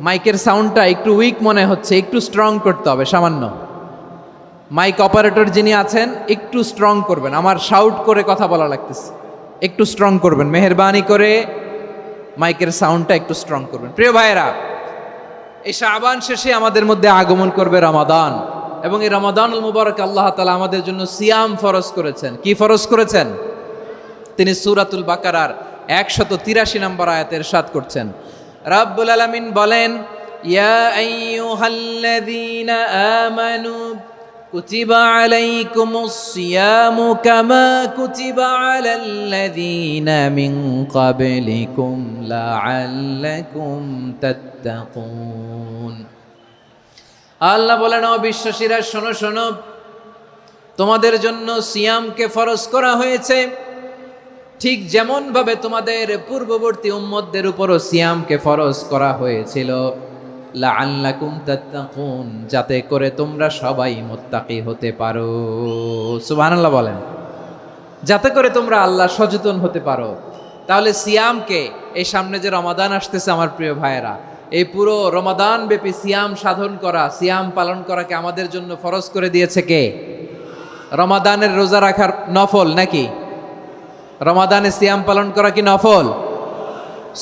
মাইকের সাউন্ডটা একটু উইক মনে হচ্ছে, একটু স্ট্রং করতে হবে সামান্য। মাইক অপারেটর যিনি আছেন একটু স্ট্রং করবেন, আমার শাউট করে কথা বলা লাগতেছে, একটু স্ট্রং করবেন মেহেরবানি করে। মাইকের সাউন্ডটা একটু স্ট্রং করবেন। প্রিয় ভাইয়েরা, এই শাবান শেষে আমাদের মধ্যে আগমন করবে রমাদান, এবং এই রমাদানুল মুবারক আল্লাহ তাআলা আমাদের জন্য সিয়াম ফরজ করেছেন। কি ফরজ করেছেন? তিনি সূরাতুল বাকারার 183 নম্বর আয়াতে ইরশাদ করছেন, রাব্বুল আলামিন বলেন, ইয়া আইয়ুহাল্লাযীনা আমানু কুতিবা আলাইকুমুস সিয়ামু কামা কুতিবা আলাল্লাযীনা মিন ক্বাবলিকুম লাআল্লাকুম তাত্তাকুন। আল্লাহ বলেন, ও বিশ্বাসীরা শোনো শোনো, তোমাদের জন্য সিয়ামকে ফরজ করা হয়েছে, ঠিক যেমন ভাবে তোমাদের পূর্ববর্তী উম্মতদের উপরও সিয়ামকে ফরজ করা হয়েছিল, লাআল্লাকুম তাত্তাকুন, যাতে করে তোমরা সবাই মুত্তাকি হতে পারো। সুবহানাল্লাহ বলেন, যাতে করে তোমরা আল্লাহ সচেতন হতে পারো। তাহলে সিয়ামকে, এই সামনে যে রমাদান আসতেছে আমার প্রিয় ভাইয়েরা, এই পুরো রমাদান ব্যাপী সিয়াম সাধন করা, সিয়াম পালন করাকে আমাদের জন্য ফরজ করে দিয়েছে কে? রমাদানের রোজা রাখার নফল নাকি? রমাদানে সিয়াম পালন করা কি নফল?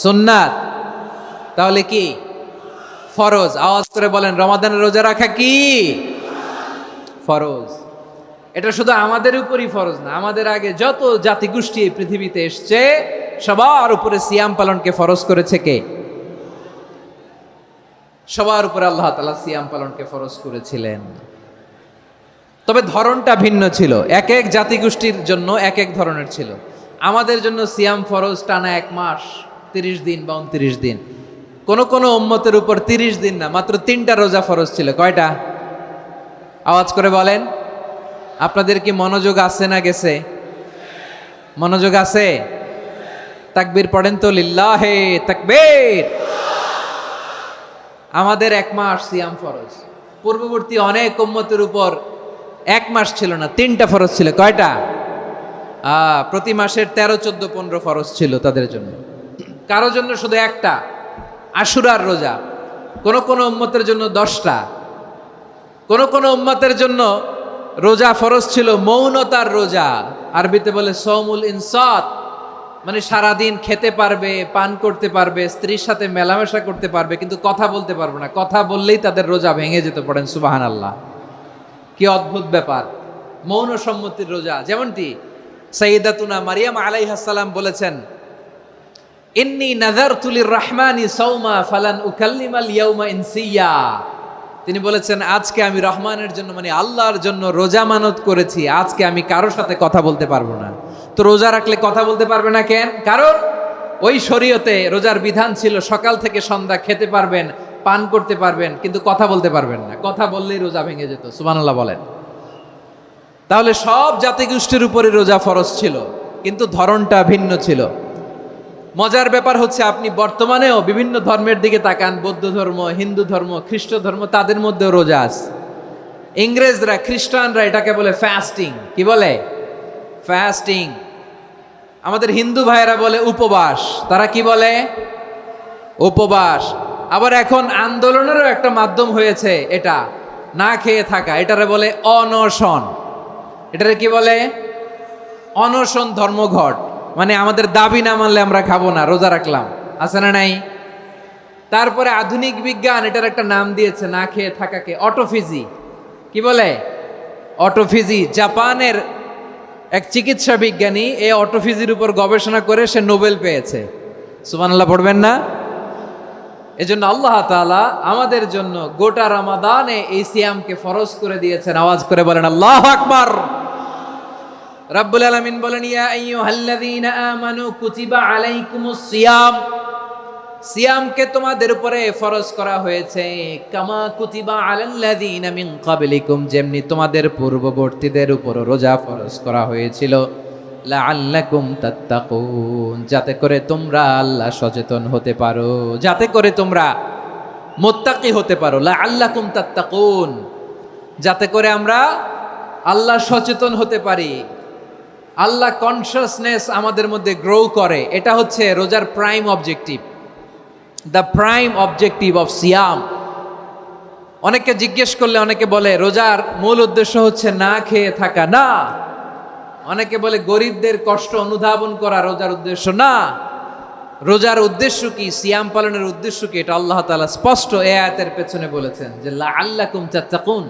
সুন্নাত? তাহলে কি ফরজ? আওয়াজ করে বলেন, রমাদানের রোজা রাখা কি ফরজ? এটা শুধু আমাদের উপরই ফরজ না, আমাদের আগে যত জাতিগোষ্ঠী এই পৃথিবীতে এসছে সবার উপরে সিয়াম পালনকে ফরজ করেছে কে? সবার উপরে আল্লাহ তাআলা সিয়াম পালনকে ফরজ করেছিলেন। তবে ধরনটা ভিন্ন ছিল, এক এক জাতিগোষ্ঠীর জন্য এক এক ধরনের ছিল। আমাদের জন্য সিয়াম ফরজ টানা 1 মাস 30 দিন বা 29 দিন। কোন কোন উম্মতের উপর 30 দিন না, মাত্র 3টা রোজা ফরজ ছিল। কয়টা? আওয়াজ করে বলেন। আপনাদের কি মনোযোগ আছে না গেছে? মনোযোগ আছে? তাকবীর পড়েন তো, লিল্লাহে তাকবীর। আমাদের 1 মাস সিয়াম ফরজ। পূর্ববর্তী অনেক উম্মতের উপর 1 মাস ছিল না, 3টা ফরজ ছিল। কয়টা? প্রতি মাসের 13, 14, 15 ফরজ ছিল তাদের জন্য। কারো জন্য শুধু একটা, আশুরার রোজা। কোন কোন উম্মতের জন্য 10টা। কোন কোন উম্মতের জন্য রোজা ফরজ ছিল মৌনতার রোজা, আরবিতে বলে সৌমুল ইনসাত, মানে সারাদিন খেতে পারবে, পান করতে পারবে, স্ত্রীর সাথে মেলামেশা করতে পারবে, কিন্তু কথা বলতে পারবে না। কথা বললেই তাদের রোজা ভেঙে যেত। পড়েন সুবহানাল্লাহ। কি অদ্ভুত ব্যাপার! মৌন সম্মতির রোজা। যেমনটি সাইয়্যিদাতুনা মারিয়াম আলাইহিস সালাম বলেছেন, ইন্নী নাযারতু লির-রাহমানি সাওমা ফালান উকাল্লিমাল ইয়াওমা ইনসিয়া। তিনি বলেছেন, আজকে আমি রহমানের জন্য, মানে আল্লাহর জন্য রোজা মানত করেছি, আজকে আমি কারোর সাথে কথা বলতে পারবো না। তো রোজা রাখলে কথা বলতে পারবে না কেন? কারণ ওই শরীয়তে রোজার বিধান ছিল সকাল থেকে সন্ধ্যা খেতে পারবেন, পান করতে পারবেন, কিন্তু কথা বলতে পারবেন না। কথা বললেই রোজা ভেঙে যেত। সুবহানাল্লাহ বলেন। তাহলে সব জাতিগোষ্ঠীর উপরে রোজা ফরজ ছিল, কিন্তু ধরনটা ভিন্ন ছিল। মজার ব্যাপার হচ্ছে, আপনি বর্তমানেও বিভিন্ন ধর্মের দিকে তাকান, বৌদ্ধ ধর্ম, হিন্দু ধর্ম, খ্রিস্ট ধর্ম, তাদের মধ্যেও রোজা আছে। ইংরেজরা, খ্রিস্টানরা এটাকে বলে ফাস্টিং। কি বলে? ফাস্টিং। আমাদের হিন্দু ভাইয়েরা বলে উপবাস। তারা কি বলে? উপবাস। আবার এখন আন্দোলনেরও একটা মাধ্যম হয়েছে এটা, না খেয়ে থাকা। এটারে বলে অনশন। এটারে কি বলে? অনশন ধর্মঘট। মানে আমাদের দাবি না মানলে আমরা খাবো না, রোজা রাখলাম। আছে না নাই? তারপরে আধুনিক বিজ্ঞান এটার একটা নাম দিয়েছে না খেয়ে থাকাকে, অটোফিজি। কি বলে? অটোফিজি। জাপানের এক চিকিৎসা বিজ্ঞানী এই অটোফিজির উপর গবেষণা করে সে নোবেল পেয়েছে। সুবহানাল্লাহ পড়বেন না? এজন্য আল্লাহ তাআলা আমাদের জন্য গোটা রমাদানে এই সিয়ামকে ফরজ করে দিয়েছেন। আওয়াজ করে বলেন আল্লাহু আকবার। রাব্বুল আলামিন বলেন, ইয়া আইয়ুহাল্লাযীনা আমানু কুতিবা আলাইকুমুস সিয়াম। সিয়ামকে তোমাদের উপরে ফরজ করা হয়েছে, কামা কুতিবা আলাল্লাযীনা মিন ক্বাবলিকুম, যেমনি তোমাদের পূর্ববর্তীদের উপর রোজা ফরজ করা হয়েছিল, লাআল্লাকুম তাত্তাকুন, যাতে করে তোমরা আল্লাহ সচেতন হতে পারো, যাতে করে তোমরা মুত্তাকি হতে পারো। লাআল্লাকুম তাত্তাকুন, যাতে করে আমরা আল্লাহ সচেতন হতে পারি, আল্লাহ কনসিয়াসনেস আমাদের মধ্যে গ্রো করে। এটা হচ্ছে রোজার prime objective, the prime objective of সিয়াম। অনেকে জিজ্ঞেস করলে অনেকে বলে রোজার মূল উদ্দেশ্য হচ্ছে না খেয়ে থাকা। না। অনেকে বলে গরিবদের কষ্ট অনুধাবন করা রোজার উদ্দেশ্য। না। রোজার উদ্দেশ্য কি, সিয়াম পালনের উদ্দেশ্য কি, এটা আল্লাহ তাআলা স্পষ্ট এই আয়াতের পেছনে বলেছেন যে লাআল্লাকুম তাত্তাকুন,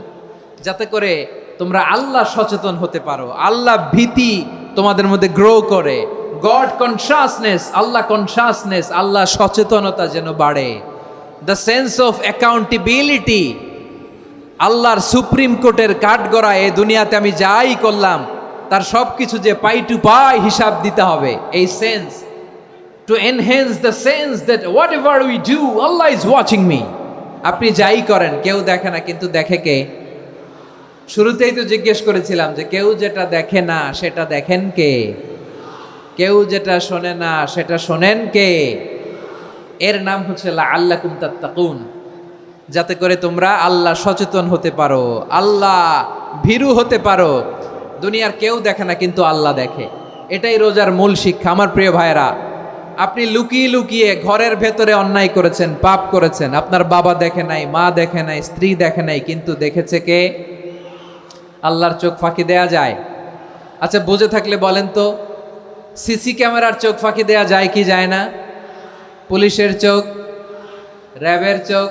যাতে করে তোমরা আল্লাহ সচেতন হতে পারো, আল্লাহ ভীতি তোমাদের মধ্যে গ্রো করে, গড কনসিয়াসনেস, আল্লাহ কনসিয়াসনেস, আল্লাহ সচেতনতা যেন বাড়ে, দ্য সেন্স অফ অ্যাকাউন্টেবিলিটি আল্লাহর সুপ্রিম কোর্টের কাঠগড়া এই দুনিয়াতে আমি যাই করলাম তার সব কিছু যে পাই টু পাই হিসাব দিতে হবে। এই sense, two enhance the sense that what ever we do Allah is watching me. আপনি যাই করেন কেউ দেখে না, কিন্তু দেখে কে? শুরুতেই তো জিজ্ঞেস করেছিলাম যে কেউ যেটা দেখে না সেটা দেখেন কে? কেউ যেটা শোনে না সেটা শোনেন কে? এর নাম হচ্ছে লাআল্লাকুম তাত্তাকুন, যাতে করে তোমরা আল্লাহ সচেতন হতে পারো, আল্লাহ ভীরু হতে পারো। দুনিয়ার কেউ দেখে না, কিন্তু আল্লাহ দেখে। এটাই রোজার মূল শিক্ষা। আমার প্রিয় ভাইরা, আপনি লুকিয়ে লুকিয়ে ঘরের ভেতরে অন্যায় করেছেন, পাপ করেছেন, আপনার বাবা দেখে নাই, মা দেখে নাই, স্ত্রী দেখে নাই, কিন্তু দেখেছে কে? আল্লাহর চোখ ফাঁকি দেয়া যায়? আচ্ছা, বুঝে থাকলে বলেন তো, সিসি ক্যামেরার চোখ ফাঁকি দেয়া যায় কি যায় না? পুলিশের চোখ, র্যাবের চোখ,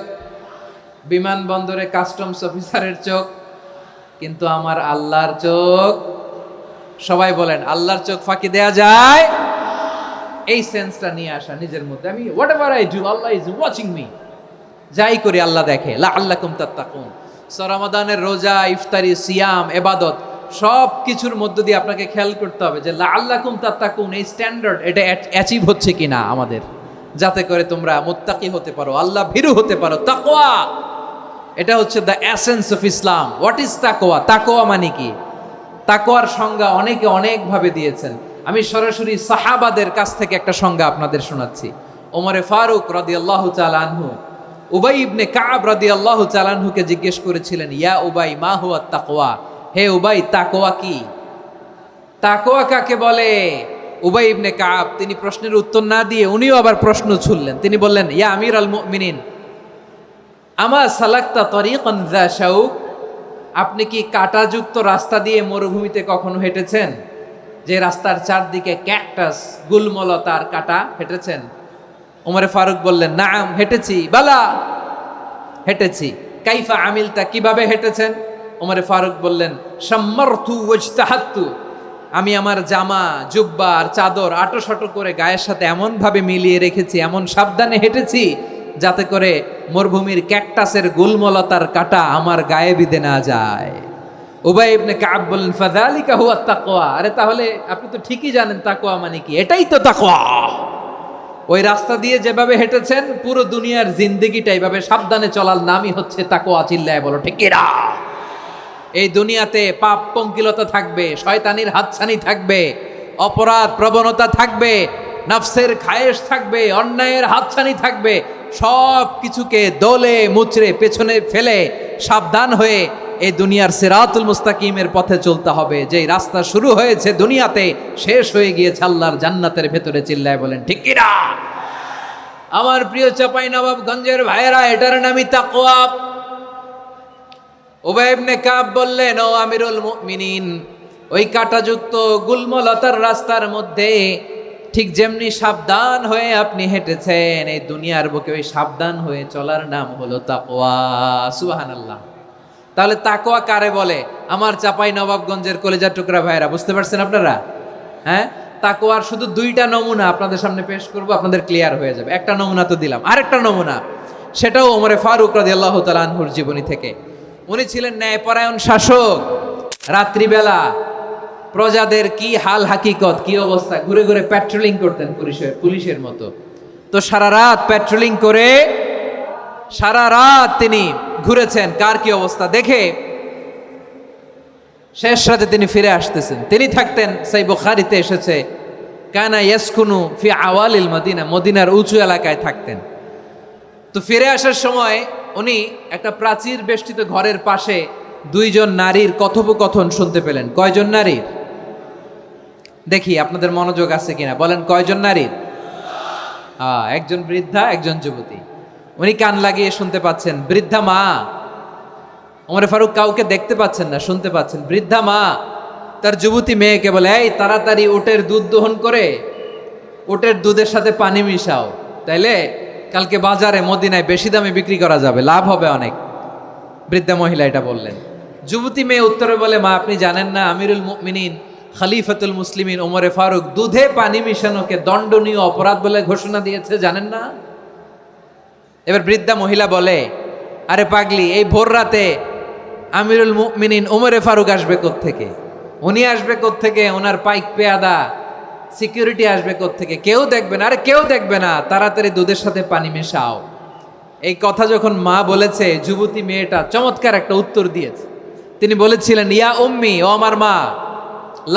বিমানবন্দরে কাস্টমস অফিসারের চোখ, কিন্তু আমার আল্লাহর চোখ? সবাই বলেন, আল্লাহর চোখ ফাঁকি দেয়া যায়? এই সেন্সটা নিয়ে আসা নিজের মধ্যে, আমি what ever I do Allah is watching me, যাই করি আল্লাহ দেখে। লাআল্লাকুম তাত্তাকুন। রমাদানের রোজা, ইফতারি, সিয়াম, ইবাদত সব কিছুর মধ্য দিয়ে আপনাকে খেয়াল করতে হবে যে লাআল্লাকুম তাত্তাকুন এই স্ট্যান্ডার্ড এটা অ্যাচিভ হচ্ছে কিনা আমাদের, যাতে করে তোমরা মুত্তাকি হতে পারো, আল্লাহ ভীরু হতে পারো। তাকওয়া, এটা হচ্ছে the essence of Islam. What is তাকওয়া? তাকওয়া মানে কি? তাকওয়ার সংজ্ঞা অনেকে অনেকভাবে দিয়েছেন। আমি সরাসরি সাহাবাদের কাছ থেকে একটা সংজ্ঞা আপনাদের শোনাচ্ছি। ওমরে ফারুক রাদিয়াল্লাহু তাআলা আনহু উবাই ইবনে কাব রাদিয়াল্লাহু তাআলা আনহুকে জিজ্ঞেস করেছিলেন, ইয়া উবাই মা হুয়া তাকওয়া? হে উবাই, তাকওয়া কি? তাকওয়া কাকে বলে? উবাই ইবনে কাব তিনি প্রশ্নের উত্তর না দিয়ে উনিও আবার প্রশ্ন ছুড়লেন। তিনি বললেন, ইয়া আমির আল মুমিনিন, আমা সালাকতা তরিকান যা শাউক? আপনি কি কাঁটাযুক্ত রাস্তা দিয়ে মরুভূমিতে কখনো হেঁটেছেন? যে রাস্তার চারদিকে ক্যাকটাস, গুলমলতার কাঁটা, হেঁটেছেন? ওমরে ফারুক বললেন, নাম, হেঁটেছি। বালা, হেঁটেছি। কাইফা আমিলতা, কিভাবে হেঁটেছেন? ওমরে ফারুক বললেন, শাম্মারতু ওয়াজতাহাত্তু, আমি আমার জামা, জুব্বা আর চাদর আটোসাটো করে গায়ের সাথে এমন ভাবে মিলিয়ে রেখেছি, এমন সাবধানে হেঁটেছি যাতে করে মরুভূমির ক্যাকটাসের গুলমলতার কাঁটা আমার গায়ে বিঁধে না যায়। উবাই ইবনে কাব বললেন, ফাযালিকা হুয়া তাকওয়া। আরে তাহলে আপনি তো ঠিকই জানেন তাকওয়া মানে কি, এটাই তো তাকওয়া। ওই রাস্তা দিয়ে যেভাবে হেঁটেছেন পুরো দুনিয়ার জিন্দেগিটা এইভাবে সাবধানে চলার নামই হচ্ছে তাকওয়া। চিল্লায় বলো ঠিক কিনা? এই দুনিয়াতে পাপ পঙ্কিলতা থাকবে, শয়তানির হাতছানি থাকবে, অপরাধ প্রবণতা থাকবে, নফসের খায়েশ থাকবে, অন্যায়ের হাতছানি থাকবে। সব কিছুকে দোলে মুচড়ে পেছনে ফেলে সাবধান হয়ে এই দুনিয়ার সিরাতুল মুস্তাকিমের পথে চলতে হবে। যেই রাস্তা শুরু হয়েছে দুনিয়াতে, শেষ হয়ে গিয়েছে আল্লাহর জান্নাতের ভেতরে। চিল্লায় বলেন ঠিক কিনা? আমার প্রিয় চাঁপাইনবাবগঞ্জের ভাইয়েরা, এটার নামই তাকওয়া। উবাই ইবনে কাব বললেন, ও আমিরুল মুমিনিন, ওই কাঁটাযুক্ত গুলমলতার রাস্তার মধ্যে ঠিক যেমনি সাবধান হয়ে আপনি হেঁটেছেন, এই দুনিয়ার বুকে ওই সাবধান হয়ে চলার নাম হলো তাকওয়া। সুবহানাল্লাহ। তাহলে তাকওয়া কারে বলে? আমার চাঁপাইনবাবগঞ্জের কলেজার টুকরা ভাইয়েরা, বুঝতে পারছেন আপনারা? হ্যাঁ, তাকওয়ার শুধু দুইটা নমুনা আপনাদের সামনে পেশ করব, আপনাদের ক্লিয়ার হয়ে যাবে। একটা নমুনা তো দিলাম, আরেকটা নমুনা, সেটাও ওমরে ফারুক রাদিয়াল্লাহু তাআলা আনহুর জীবনী থেকে। উনি ছিলেন ন্যায়পরায়ণ শাসক। রাত্রিবেলা প্রজাদের কি হাল হাকিকত, কি অবস্থা, ঘুরে ঘুরে প্যাট্রোলিং করতেন পুলিশের মতো। তো সারা রাত প্যাট্রোলিং করে সারা রাত তিনি ঘুরেছেন কার কি অবস্থা দেখে। শেষ রাতে তিনি ফিরে আসতেছেন। তিনি থাকতেন, সেই বুখারীতে এসেছে, কানা ইয়াসকুনু ফি আওয়ালিল মদিনা, মদিনার উঁচু এলাকায় থাকতেন। তো ফিরে আসার সময় উনি একটা প্রাচীর বেষ্টিত ঘরের পাশে দুইজন নারীর কথোপকথন শুনতে পেলেন। কয়জন নারীর? দেখি আপনাদের মনোযোগ আছে কিনা, বলেন কয়জন নারীর? একজন বৃদ্ধা, একজন যুবতী। উনি কান লাগিয়ে শুনতে পাচ্ছেন। বৃদ্ধা মা, ওমর ফারুক কাউকে দেখতে পাচ্ছেন না, শুনতে পাচ্ছেন। বৃদ্ধা মা তার যুবতী মেয়েকে বলে, এই তাড়াতাড়ি উটের দুধ দহন করে উটের দুধের সাথে পানি মিশাও, তাইলে কালকে বাজারে মদিনায় বেশি দামে বিক্রি করা যাবে, লাভ হবে অনেক। বৃদ্ধা মহিলা এটা বললেন। যুবতী মেয়ে উত্তরে বলে, মা আপনি জানেন না আমিরুল মুমিনিন খলিফাতুল মুসলিমিন ওমরে ফারুক দুধে পানি মিশানোকে দণ্ডনীয় অপরাধ বলে ঘোষণা দিয়েছে, জানেন না? এবার বৃদ্ধা মহিলা বলে, আরে পাগলি, এই ভোর রাতে আমিরুল মুমিনিন ওমরে ফারুক আসবে থেকে? উনি আসবে থেকে? ওনার পাইক পেয়াদা সিকিউরিটি আসবে থেকে? কেউ দেখবে না। আরে কেউ দেখবে না, তাড়াতাড়ি দুধের সাথে পানি মেশাও। এই কথা যখন মা বলেছে, যুবতী মেয়েটা চমৎকার একটা উত্তর দিয়েছে। তিনি বলেছিলেন, ইয়া উম্মি, ও আমার মা,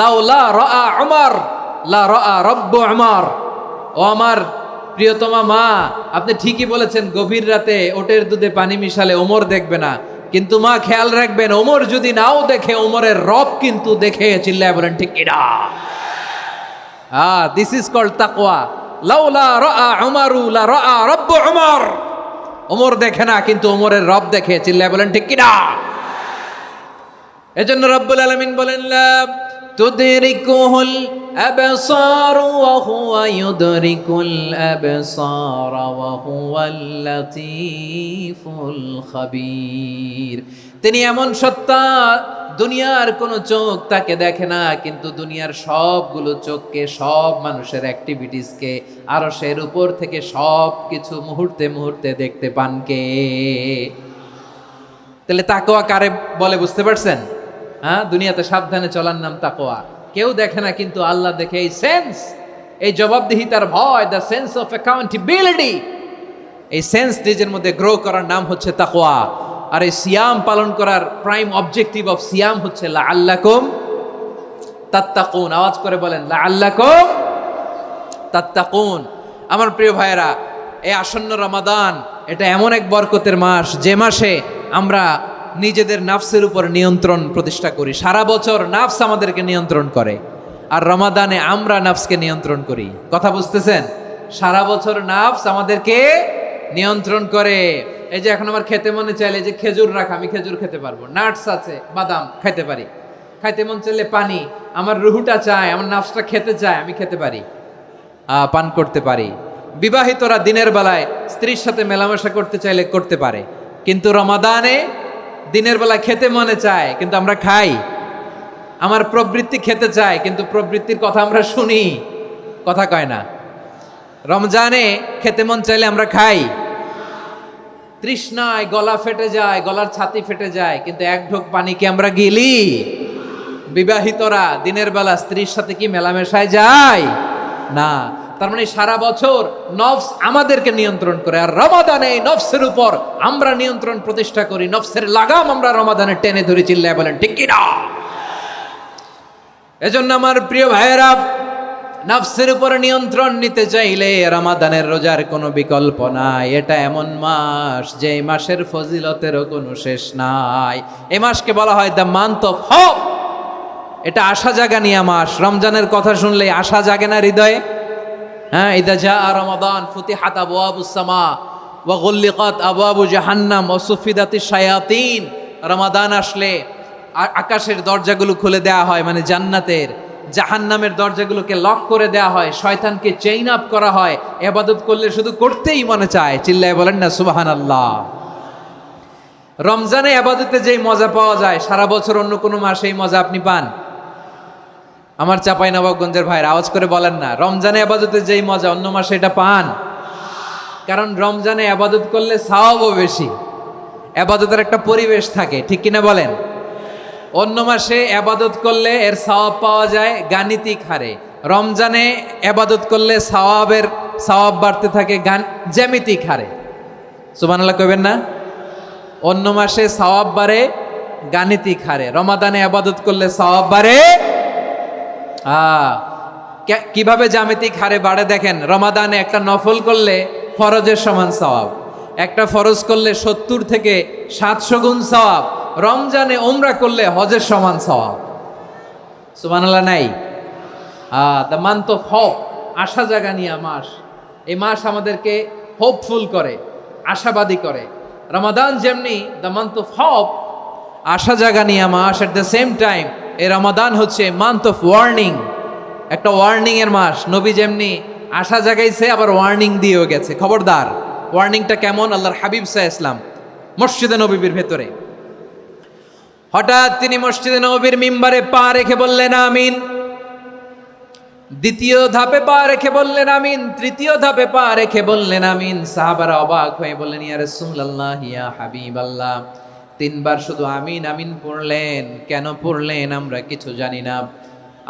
লাউলা রাআ উমর লা রাআ রব্বু উমর। ও আমার প্রিয়তমা মা, আপনি ঠিকই বলেছেন, গভীর রাতে ওটের দুধে পানি মিশালে ওমর দেখবে না, কিন্তু মা খেয়াল রাখবেন, ওমর যদি নাও দেখে, ওমরের রব কিন্তু দেখে। চিল্লায় বলেন ঠিক কিনা? দিস ইজ কল্ড তাকওয়া। লাউলা রাআ উমরু লা রাআ রব্বু উমর। ওমর দেখে না, কিন্তু ওমরের রব দেখে। চিল্লায় বলেন ঠিক কিনা? এজন্য রব্বুল আলামিন বলেন, লা তুদরিকুহুল আবসার ওয়া হুয়া ইউদরিকুল আবসার ওয়া হুয়াল লাতীফুল খাবীর। তিনি এমন সত্তা, দুনিয়ার কোনো চোখ তাকে দেখে না, কিন্তু দুনিয়ার সবগুলো চোখকে, সব মানুষের অ্যাক্টিভিটিসকে, আরশের উপর থেকে সব কিছু মুহূর্তে মুহূর্তে দেখতে পান কে? তাহলে তাকওয়া কারে বলে বুঝতে পারছেন? দুনিয়াতে সাবধানে চলার নাম তাকওয়া। কেউ দেখে না, কিন্তু আল্লাহ দেখে। এই সেন্স, এই জবাবদিহিতার ভয়, দ্য সেন্স অফ অ্যাকাউন্টেবিলিটি, এই সেন্স নিজের মধ্যে গ্রো করার নাম হচ্ছে তাকওয়া। আর এই সিয়াম পালন করার প্রাইম অবজেক্টিভ অফ সিয়াম হচ্ছে লাআল্লাকুম তাত্তাকুন। আওয়াজ করে বলেন, লাআল্লাকুম তাত্তাকুন। আমার প্রিয় ভাইয়েরা, এই আসন্ন রমাদান, এটা এমন এক বরকতের মাস, যে মাসে আমরা নিজেদের নাফসের উপর নিয়ন্ত্রণ প্রতিষ্ঠা করি। সারা বছর নাফস আমাদেরকে নিয়ন্ত্রণ করে, আর রমাদানে আমরা নাফসকে নিয়ন্ত্রণ করি। কথা বুঝতেছেন? সারা বছর নাফস আমাদেরকে নিয়ন্ত্রণ করে। এই যে এখন আমার খেতে মনে চাইলে যে খেজুর রাখা, আমি খেজুর খেতে পারবো। নাটস আছে, বাদাম খাইতে পারি। খাইতে মন চাইলে পানি, আমার রুহুটা চায়, আমার নাফসটা খেতে চায়, আমি খেতে পারি, পান করতে পারি। বিবাহিতরা দিনের বেলায় স্ত্রীর সাথে মেলামেশা করতে চাইলে করতে পারে, কিন্তু রমাদানে দিনের বেলায় খেতে মনে চায়, কিন্তু আমরা খাই। আমার প্রবৃত্তি খেতে চায়, কিন্তু প্রবৃত্তির কথা আমরা শুনি, কথা কয় না। রমজানে খেতে মন চাইলে আমরা খাই, তৃষ্ণায় গলা ফেটে যায়, গলার ছাতি ফেটে যায়, কিন্তু এক ঢোক পানি কি আমরা গিলি? বিবাহিতরা দিনের বেলা স্ত্রীর সাথে কি মেলামেশায় যায় না? তার মানে সারা বছর নফস আমাদেরকে নিয়ন্ত্রণ করে, আর রমাদানে নফসের উপর আমরা নিয়ন্ত্রণ প্রতিষ্ঠা করি। নফসের লাগাম আমরা রমাদানে টেনে ধরে। চিল্লায় বলেন ঠিক কি না? এজন্য আমার প্রিয় ভাইয়েরা, নফসের উপর নিয়ন্ত্রণ নিতে চাইলে রমাদানের রোজার কোনো বিকল্প নাই। এটা এমন মাস, যে মাসের ফজিলতেরও কোনো শেষ নাই। এই মাসকে বলা হয় দ্য মান্থ অফ হোপ। এটা আশা জাগানিয়া মাস। রমজানের কথা শুনলে আশা জাগে না হৃদয়ে? ইদা জাআ রমাদান ফুতিহাত আবওয়াবুস সামা ওয়া গুল্লিকাত আবওয়াবু জাহান্নাম ওয়া সুফিদাতিশ শায়াতিন। রমাদান আসলে আকাশের দরজাগুলো খুলে দেওয়া হয়, মানে জান্নাতের। জাহান্নামের দরজাগুলোকে লক করে দেওয়া হয়, শয়তানকে চেইন আপ করা হয়। ইবাদত করলে শুধু করতেই মনে চায়। চিল্লায় বলেন না সুবহানাল্লাহ। রমজানে ইবাদতে যেই মজা পাওয়া যায়, সারা বছর অন্য কোনো মাসে এই মজা আপনি পান? আমার চাঁপাইনবাবগঞ্জের ভাইরা আওয়াজ করে বলেন না, রমজানে ইবাদতে যেই মজা অন্য মাসে এটা পান? কারণ রমজানে ইবাদত করলে সওয়াবও বেশি, ইবাদতের একটা পরিবেশ থাকে, ঠিক কিনা বলেন? অন্য মাসে ইবাদত করলে এর সওয়াব পাওয়া যায় গাণিতিক হারে, রমজানে ইবাদত করলে সওয়াব বাড়তে থাকে জ্যামিতিক হারে। সুবহানাল্লাহ কইবেন না? অন্য মাসে সওয়াব বাড়ে গাণিতিক হারে, রমাদানে ইবাদত করলে সওয়াব বাড়ে কিভাবে জ্যামিতিক হারে বাড়ে দেখেন। রমাদানে একটা নফল করলে ফরজের সমান সওয়াব, একটা ফরজ করলে 70 থেকে 700 গুণ সওয়াব। রমজানে উমরা করলে হজের সমান সওয়াব। সুবহানাল্লাহ নাই? দ্য মান্থ অফ হোপ, আশা জাগানিয়া মাস। এই মাস আমাদেরকে হোপফুল করে, আশাবাদী করে। রমাদান যেমনি দ্য মান্থ অফ হোপ, আশা জাগানিয়া মাস, এট দ্য সেম টাইম এই রমাদান হচ্ছে মান্থ অফ ওয়ার্নিং, একটা ওয়ার্নিং এর মাস। নবী যেমনি আশা জাগাইছে, আবার ওয়ার্নিং দিয়েও গেছে, খবরদার। ওয়ার্নিংটা কেমন? আল্লাহর হাবিব সাল্লাল্লাহু আলাইহি ওয়াসাল্লাম মসজিদে নববীর ভেতরে, হঠাৎ তিনি মসজিদে নববীর মিম্বারে পা রেখে বললেন আমিন। দ্বিতীয় ধাপে পা রেখে বললেন আমিন, তৃতীয় ধাপে পা রেখে বললেন আমিন। সাহাবারা অবাক হয়ে বললেন, ইয়া রাসূলুল্লাহ, ইয়া হাবিবাল্লাহ, তিনবার শুধু আমিন আমিন পড়লেন। কেন পড়লেন আমরা কিছু জানি না,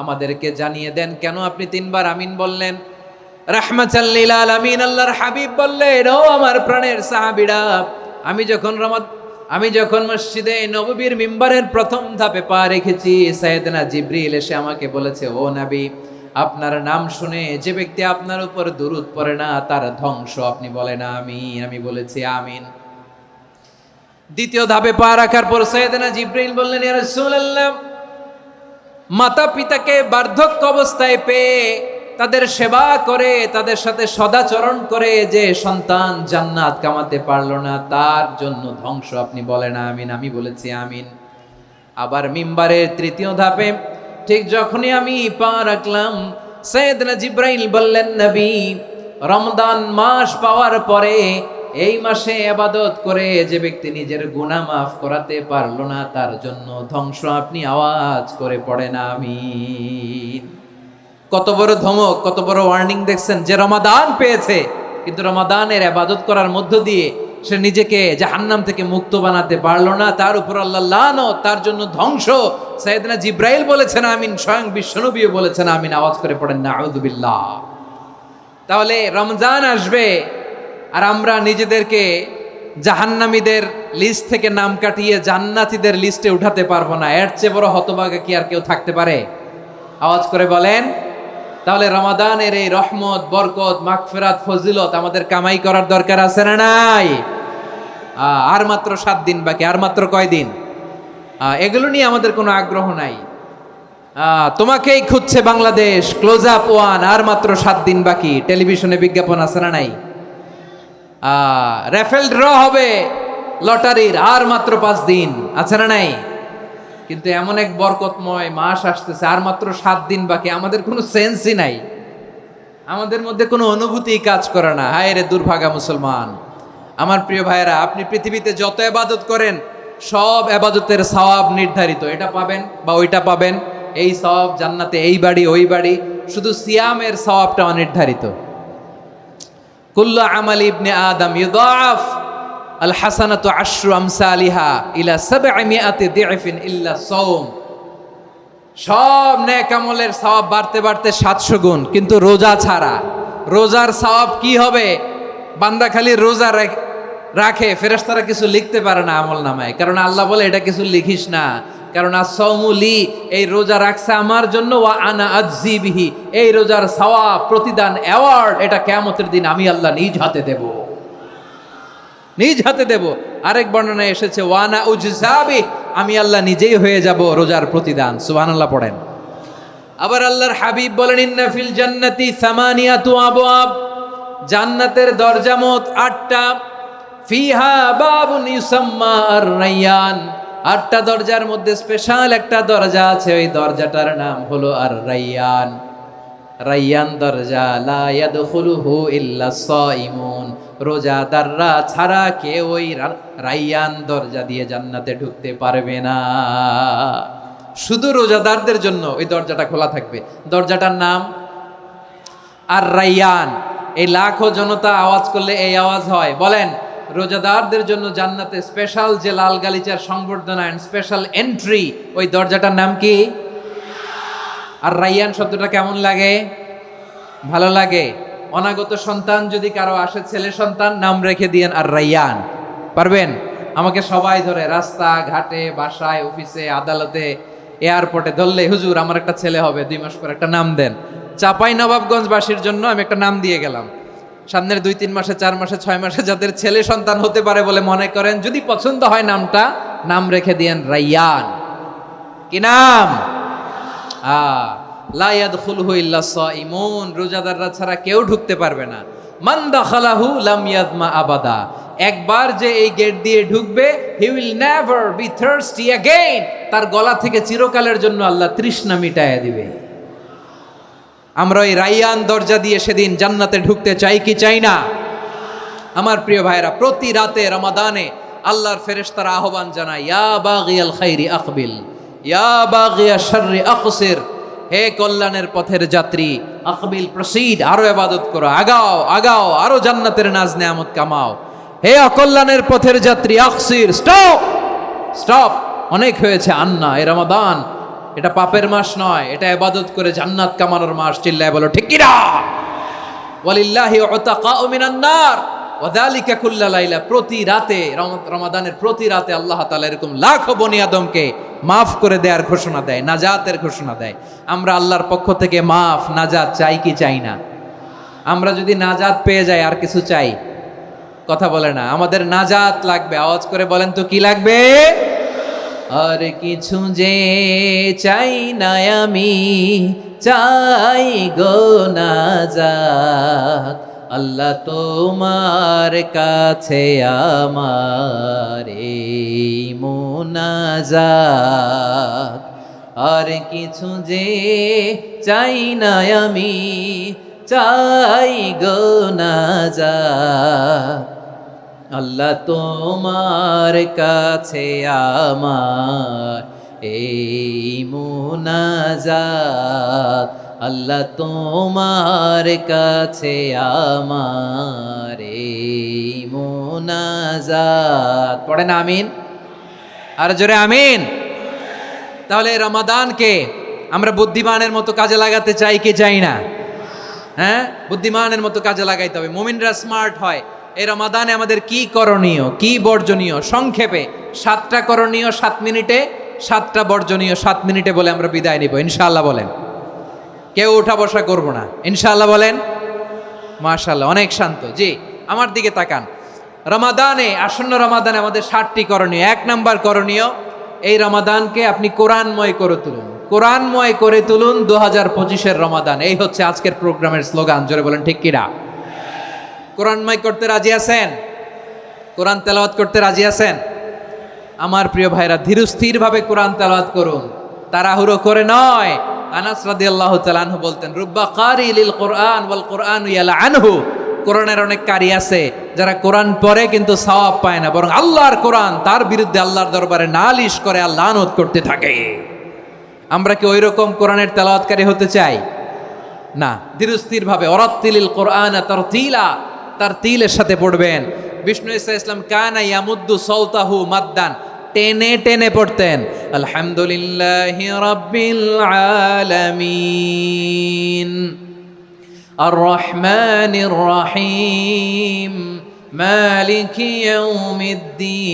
আমাদেরকে জানিয়ে দেন কেন আপনি তিনবার আমিন বললেন। রাহমাতাল লিল আলামিন আল্লাহর হাবিব বললেন, ও আমার প্রাণের সাহাবীরা, আমি যখন মসজিদে নববীর মিম্বারের প্রথম ধাপে পা রেখেছি, সাইয়েদনা জিবরিল এসে আমাকে বলেছে, ও নবী, আপনার নাম শুনে যে ব্যক্তি আপনার উপর দুরূদ পড়ে না তার ধ্বংস। আপনি বলেন আমিন। আমি বলেছি আমিন। দ্বিতীয় ধাপে পা রাখার পর সাইয়েদনা জিবরিল বললেন, ইয়া রাসূলুল্লাহ, মাতা পিতাকে বার্ধক্য অবস্থায় পেয়ে তাদের সেবা করে, তাদের সাথে সদাচরণ করে যে সন্তান জান্নাত কামাতে পারলো না তার জন্য ধ্বংস। আপনি বলেন আমিন। আমি বলেছি আমিন। আবার মিম্বারের তৃতীয় ধাপে ঠিক যখনই আমি পা রাখলাম, সাইয়েদনা জিবরাইল বললেন, নবী, রমজান মাস পাওয়ার পরে এই মাসে ইবাদত করে যে ব্যক্তি নিজের গুনাহ মাফ করাতে পারলো না তার জন্য ধ্বংস। আপনি আওয়াজ করে পড়েন আমিন। কত বড় ধমক, কত বড় ওয়ার্নিং দেখছেন, যে রমাদান পেয়েছে কিন্তু রমাদানের ইবাদত করার মধ্য দিয়ে সে নিজেকে জাহান্নাম থেকে মুক্ত বানাতে পারলো না, তার উপর আল্লাহ লানত, তার জন্য ধ্বংস। সাইয়েদনা জিবরাইল বলেছেন আমিন, স্বয়ং বিশ্বনবীও বলেছেন আমিন। আওয়াজ করে পড়েন নাউযুবিল্লাহ। তাহলে রমজান আসবে আর আমরা নিজেদেরকে জাহান্নামীদের লিস্ট থেকে নাম কাটিয়ে জান্নাতীদের লিস্টে উঠাতে পারবো না। এর চেয়ে বড় হতভাগা কি আর কেউ থাকতে পারে? আওয়াজ করে বলেন। তাহলে রমাদানের এই রহমত, বরকত, মাগফিরাত, ফজিলত আমাদের কামাই করার দরকার আছে না নাই? আর মাত্র 7 দিন বাকি। আর মাত্র কয় দিন? এগুলো নিয়ে আমাদের কোনো আগ্রহ নাই। তোমাকেই খুঁজছে বাংলাদেশ, ক্লোজ আপ ওয়ান, আর মাত্র 7 দিন বাকি। টেলিভিশনে বিজ্ঞাপন আছে না নাই? রেফেল ড্র হবে লটারির, আর মাত্র 5 দিন, আছে না নাই? কিন্তু এমন এক বরকতময় মাস আসতেছে, আর মাত্র 7 দিন বাকি। আমাদের কোনো সেন্সই নাই, আমাদের মধ্যে কোনো অনুভূতি কাজ করে না। হায় রে দুর্ভাগা মুসলমান। আমার প্রিয় ভাইয়েরা, আপনি পৃথিবীতে যত ইবাদত করেন সব ইবাদতের সওয়াব নির্ধারিত। এটা পাবেন বা ওইটা পাবেন, এই সওয়াব জান্নাতে, এই বাড়ি ওই বাড়ি। শুধু সিয়ামের সওয়াবটা অনির্ধারিত। কুল্লু আমালি ইবনে আদম ইউদাআফ আল হাসানাতু আশরু আমসালিহা ইলা 700 দি'ফিন ইল্লা সাওম। সব নেক আমলের সওয়াব বাড়তে বাড়তে 700 গুণ, কিন্তু রোজা ছাড়া। রোজার সওয়াব কি হবে? বান্দা খালি রোজা রাখে, ফেরেশতারা কিছু লিখতে পারে না আমল নামায়, কারণ আল্লাহ বলে এটা কিছু লিখিস না, কারণ as-সাওমু লি, এই রোজা রাখছে আমার জন্য, ওয়া আনা আজজি বিহি, এই রোজার সওয়াব, প্রতিদান, অ্যাওয়ার্ড এটা কিয়ামতের দিন আমি আল্লাহ নিজ হাতে দেব, নিজ হাতে দেব। আরেক বর্ণনায় এসেছে ওয়ানা উজজাবি, আমি আল্লাহ নিজেই হয়ে যাব রোজার প্রতিদান। সুবহানাল্লাহ পড়েন। আবার আল্লাহর হাবিব বলেন, ইন্না ফিল জান্নাতি সামানিয়াতু আবওয়াব, জান্নাতের দরজা মোট 8টা। ফিহা বাবুন ইউসাম্মা আর-রায়্যান, 8টা দরজার মধ্যে স্পেশাল একটা দরজা আছে, ওই দরজাটার নাম হলো আর-রায়্যান। রায়্যান দরজা, লা ইয়াদখুলুহু ইল্লা সাইমুন, রোজাদাররা ছাড়া কেউ ওই রায়্যান দরজা দিয়ে জান্নাতে ঢুকতে পারবে না। শুধু রোজাদারদের জন্য ওই দরজাটা খোলা থাকবে। দরজাটার নাম আর-রায়্যান। এই লাখো জনতা আওয়াজ করলে এই আওয়াজ হয়, বলেন রোজাদারদের জন্য জান্নাতে স্পেশাল যে লাল গালিচার সংবর্ধনা এন্ড স্পেশাল এন্ট্রি, ওই দরজাটার নাম কি? আর-রায়্যান শব্দটা কেমন লাগে? ভালো লাগে। অনাগত সন্তান যদি কারো আসে, ছেলে সন্তান, নাম রেখে দিয়েন আর-রায়্যান। পারবেন? আমাকে সবাই ধরে রাস্তা ঘাটে, বাসায়, অফিসে, আদালতে, এয়ারপোর্টে ধরলে, হুজুর আমার একটা ছেলে হবে 2 মাস পর, একটা নাম দেন। চাপাই নবাবগঞ্জবাসীর জন্য আমি একটা নাম দিয়ে গেলাম। সামনের 2-3 মাসে, 4 মাসে, 6 মাসে যাদের ছেলে সন্তান হতে পারে বলে মনে করেন, যদি পছন্দ হয় নামটা, নাম রেখে দিয়েন রায়্যান। কি নাম? লা ইয়াদখুলুহু ইল্লা সাইমুন, রোজাদাররা ছাড়া কেউ ঢুকতে পারবে না। মান দাখালাহু লাম ইয়াজমা আবাদা, একবার যে এই গেট দিয়ে ঢুকবে, he will never be thirsty again, তার গলা থেকে চিরকালের জন্য আল্লাহ তৃষ্ণা মিটাইয়া দিবে। আমরা ওই রায়্যান দরজা দিয়ে সেদিন জান্নাতে ঢুকতে চাই কি চাই না? আমার প্রিয় ভাইরা, প্রতি রাতে রমাদানে আল্লাহর ফেরেশতারা আহ্বান জানায়, ইয়া বাগিয়াল খাইরি আকবিল, ইয়া বাগিয়াশ শাররি আকসির, হে কল্যাণের পথের যাত্রী, আকবিল, প্রসিড, আরো ইবাদত করো, আগাও আগাও, আরো জান্নাতের নাজ নেয়ামত কামাও। হে অকল্যাণের পথের যাত্রী, আকসির, স্টপ, স্টপ, অনেক হয়েছে আন্না, এ রমাদান এটা পাপের মাস নয়, এটা ইবাদত করে জান্নাত কামানোর মাস। চিল্লায় বলো ঠিক কিনা? ওয়ালিল্লাহি উতাকাউ মিনান নার ওয়া যালিকা কুল্লা লাইলা। প্রতি রাতে, রমাদানের প্রতি রাতে আল্লাহ তাআলা এরকম লাখো বনি আদমকে মাফ করে দেওয়ার ঘোষণা দেয়, নাজাতের ঘোষণা দেয়। আমরা আল্লাহর পক্ষ থেকে মাফ, নাজাত চাই কি চাই না? আমরা যদি নাজাত পেয়ে যাই আর কিছু চাই? কথা বলে না। আমাদের নাজাত লাগবে। আওয়াজ করে বলেন তো কি লাগবে? আর কিছু যে চাই না আমি, চাই গো নাজাত। আল্লাহ তোমার কাছে আমার এই মুনাজাত। আর কিছু যে চাই না আমি, চাই গো নাজাত। আল্লাহ তোমার কাছে আমার এই মুনাজাত। আল্লাহ তোমার কাছে আমার এই মুনাজাত। পড়েন আমিন, আর জোরে আমিন। তাহলে রমাদানকে আমরা বুদ্ধিমানের মতো কাজে লাগাতে চাই কি চাই না? হ্যাঁ, বুদ্ধিমানের মতো কাজে লাগাইতে হবে। মুমিনরা স্মার্ট হয়। এই রমাদানে আমাদের কি করণীয়, কি বর্জনীয়? সংক্ষেপে 7টা করণীয় 7 মিনিটে, 7টা বর্জনীয় 7 মিনিটে বলে আমরা বিদায় নিব ইনশাআল্লাহ। বলেন, কেউ উঠা বসা করব না ইনশাআল্লাহ। বলেন মাশাআল্লাহ, অনেক শান্ত। জি, আমার দিকে তাকান। রমাদানে, আসন্ন রমাদানে আমাদের 7টি করণীয়। 1 নাম্বার করণীয়, এই রমাদানকে আপনি কোরআনময় করে তুলুন। কোরআনময় করে তুলুন 2025-এর রমাদান। এই হচ্ছে আজকের প্রোগ্রামের স্লোগান। জোরে বলেন ঠিক কিনা? কোরআনময় করতে রাজি আছেন? কোরআন তেলাওয়াত করতে রাজি আছেন? আমার প্রিয় ভাইরা, ধীরস্থিরভাবে কোরআন তেলাওয়াত করুন, তাড়াহুড়ো করে নয়। আনাস রাদিয়াল্লাহু তাআলা আনহু বলতেন, রুব্বা কারি লিল কোরআন ওয়াল কোরআন ইয়ালআনহু। কোরআনের অনেক কারি আছে যারা কোরআন পড়ে কিন্তু সওয়াব পায় না, বরং আল্লাহর কোরআন তার বিরুদ্ধে আল্লাহর দরবারে নালিশ করে আর লানত করতে থাকে। আমরা কি ওই রকম কোরআনের তেলাওয়াতকারী হতে চাই? না। ধীরস্থিরভাবে, ওয়ারাত্তিলিল কোরআন তারতিলা, তার তিলের সাথে পড়বেন। বিষ্ণু ইসা ইসলাম কানা ইয়ামুদ্দু সাওতাহু মাদ্দান, টেনে টেনে পড়তেন। আলহামদুলিল্লাহি রাব্বিল আলামিন আর রহমানির রহিম মালিকি ইয়াউমিদ্দিন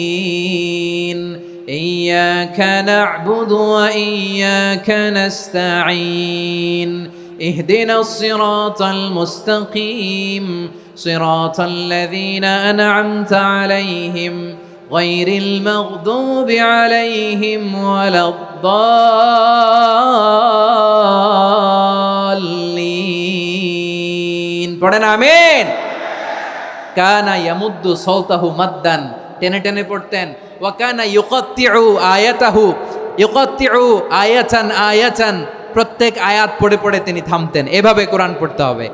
ইয়্যাকা না'বুদু ওয়া ইয়্যাকা নাস্তাঈন ইহদিনাস সিরাতাল মুস্তাকিম صراط الذين أنعمت عليهم غير المغضوب عليهم ولا الضالين পড়েন আমিন। কানা ইয়ামুদ্দু সাওতাহু মাদ্দান, টেনে টেনে পড়তেন। ওয়া কানা ইউকাত্তিউ আয়াতাহু, ইউকাত্তিউ আয়াতান আয়াতান, প্রত্যেক আয়াত পড়ে পড়ে তিনি থামতেন। এভাবে কোরআন পড়তে হবে।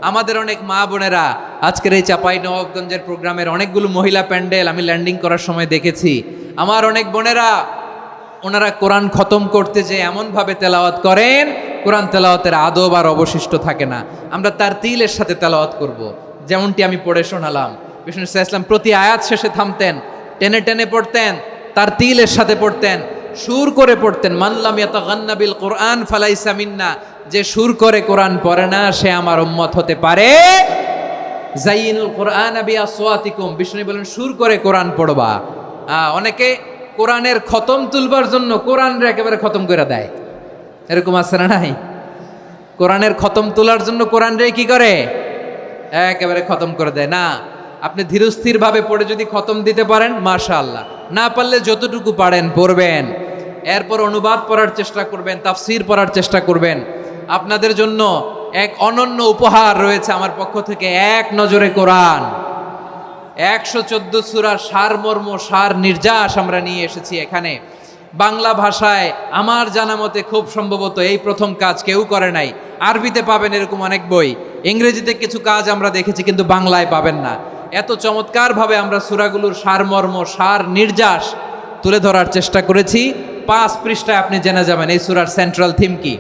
আমাদের অনেক মা বোনেরা আজকের এই চাঁপাইনবাবগঞ্জের প্রোগ্রামের অনেকগুলো মহিলা প্যান্ডেল আমি ল্যান্ডিং করার সময় দেখেছি। আমার অনেক বোনেরা, ওনারা কোরআন খতম করতে যে এমনভাবে তেলাওয়াত করেন, কোরআন তেলাওয়াতের আদব আর অবশিষ্ট থাকে না। আমরা তার তিলের সাথে তেলাওয়াত করব, যেমনটি আমি পড়ে শোনালাম। বিষ্ণু ইসলাম প্রতি আয়াত শেষে থামতেন, টেনে টেনে পড়তেন, তার তিলের সাথে পড়তেন, সুর করে পড়তেন। মানলাম ইয়াতাগান্না বিল কোরআন ফালাইসা মিন্না, যে সুর করে কোরআন পড়ে না সে আমার উম্মত হতে পারে। জাইনুল কোরআন বিআসওয়াতিকুম, বিষ্ণু বলেন সুর করে কোরআন পড়বা। অনেকে কোরআনের খতম তুলবার জন্য কোরআনরে একেবারে খতম করে দেয়, এরকম আছে না নাই? কোরআনের খতম তোলার জন্য কোরআনরে কি করে? একেবারে খতম করে দেয়। না, আপনি ধীরস্থিরভাবে পড়ে যদি খতম দিতে পারেন মাশাআল্লাহ, না পারলে যতটুকু পারেন পড়বেন। এরপর অনুবাদ পড়ার চেষ্টা করবেন, তাফসির পড়ার চেষ্টা করবেন। আপনাদের জন্য এক অনন্য উপহার রয়েছে আমার পক্ষ থেকে, এক নজরে কোরআন। 114 সূরার সারমর্ম, সার নির্যাস আমরা নিয়ে এসেছি এখানে। বাংলা ভাষায় আমার জানা মতে খুব সম্ভবত এই প্রথম কাজ, কেউ করে নাই। আরবিতে পাবেন এরকম অনেক বই, ইংরেজিতে কিছু কাজ আমরা দেখেছি, কিন্তু বাংলায় পাবেন না। এত চমৎকারভাবে আমরা সূরাগুলোর সারমর্ম, সার নির্যাস তুলে ধরার চেষ্টা করেছি। 5 পৃষ্ঠায় আপনি জেনে যাবেন এই সূরার সেন্ট্রাল থিম কি।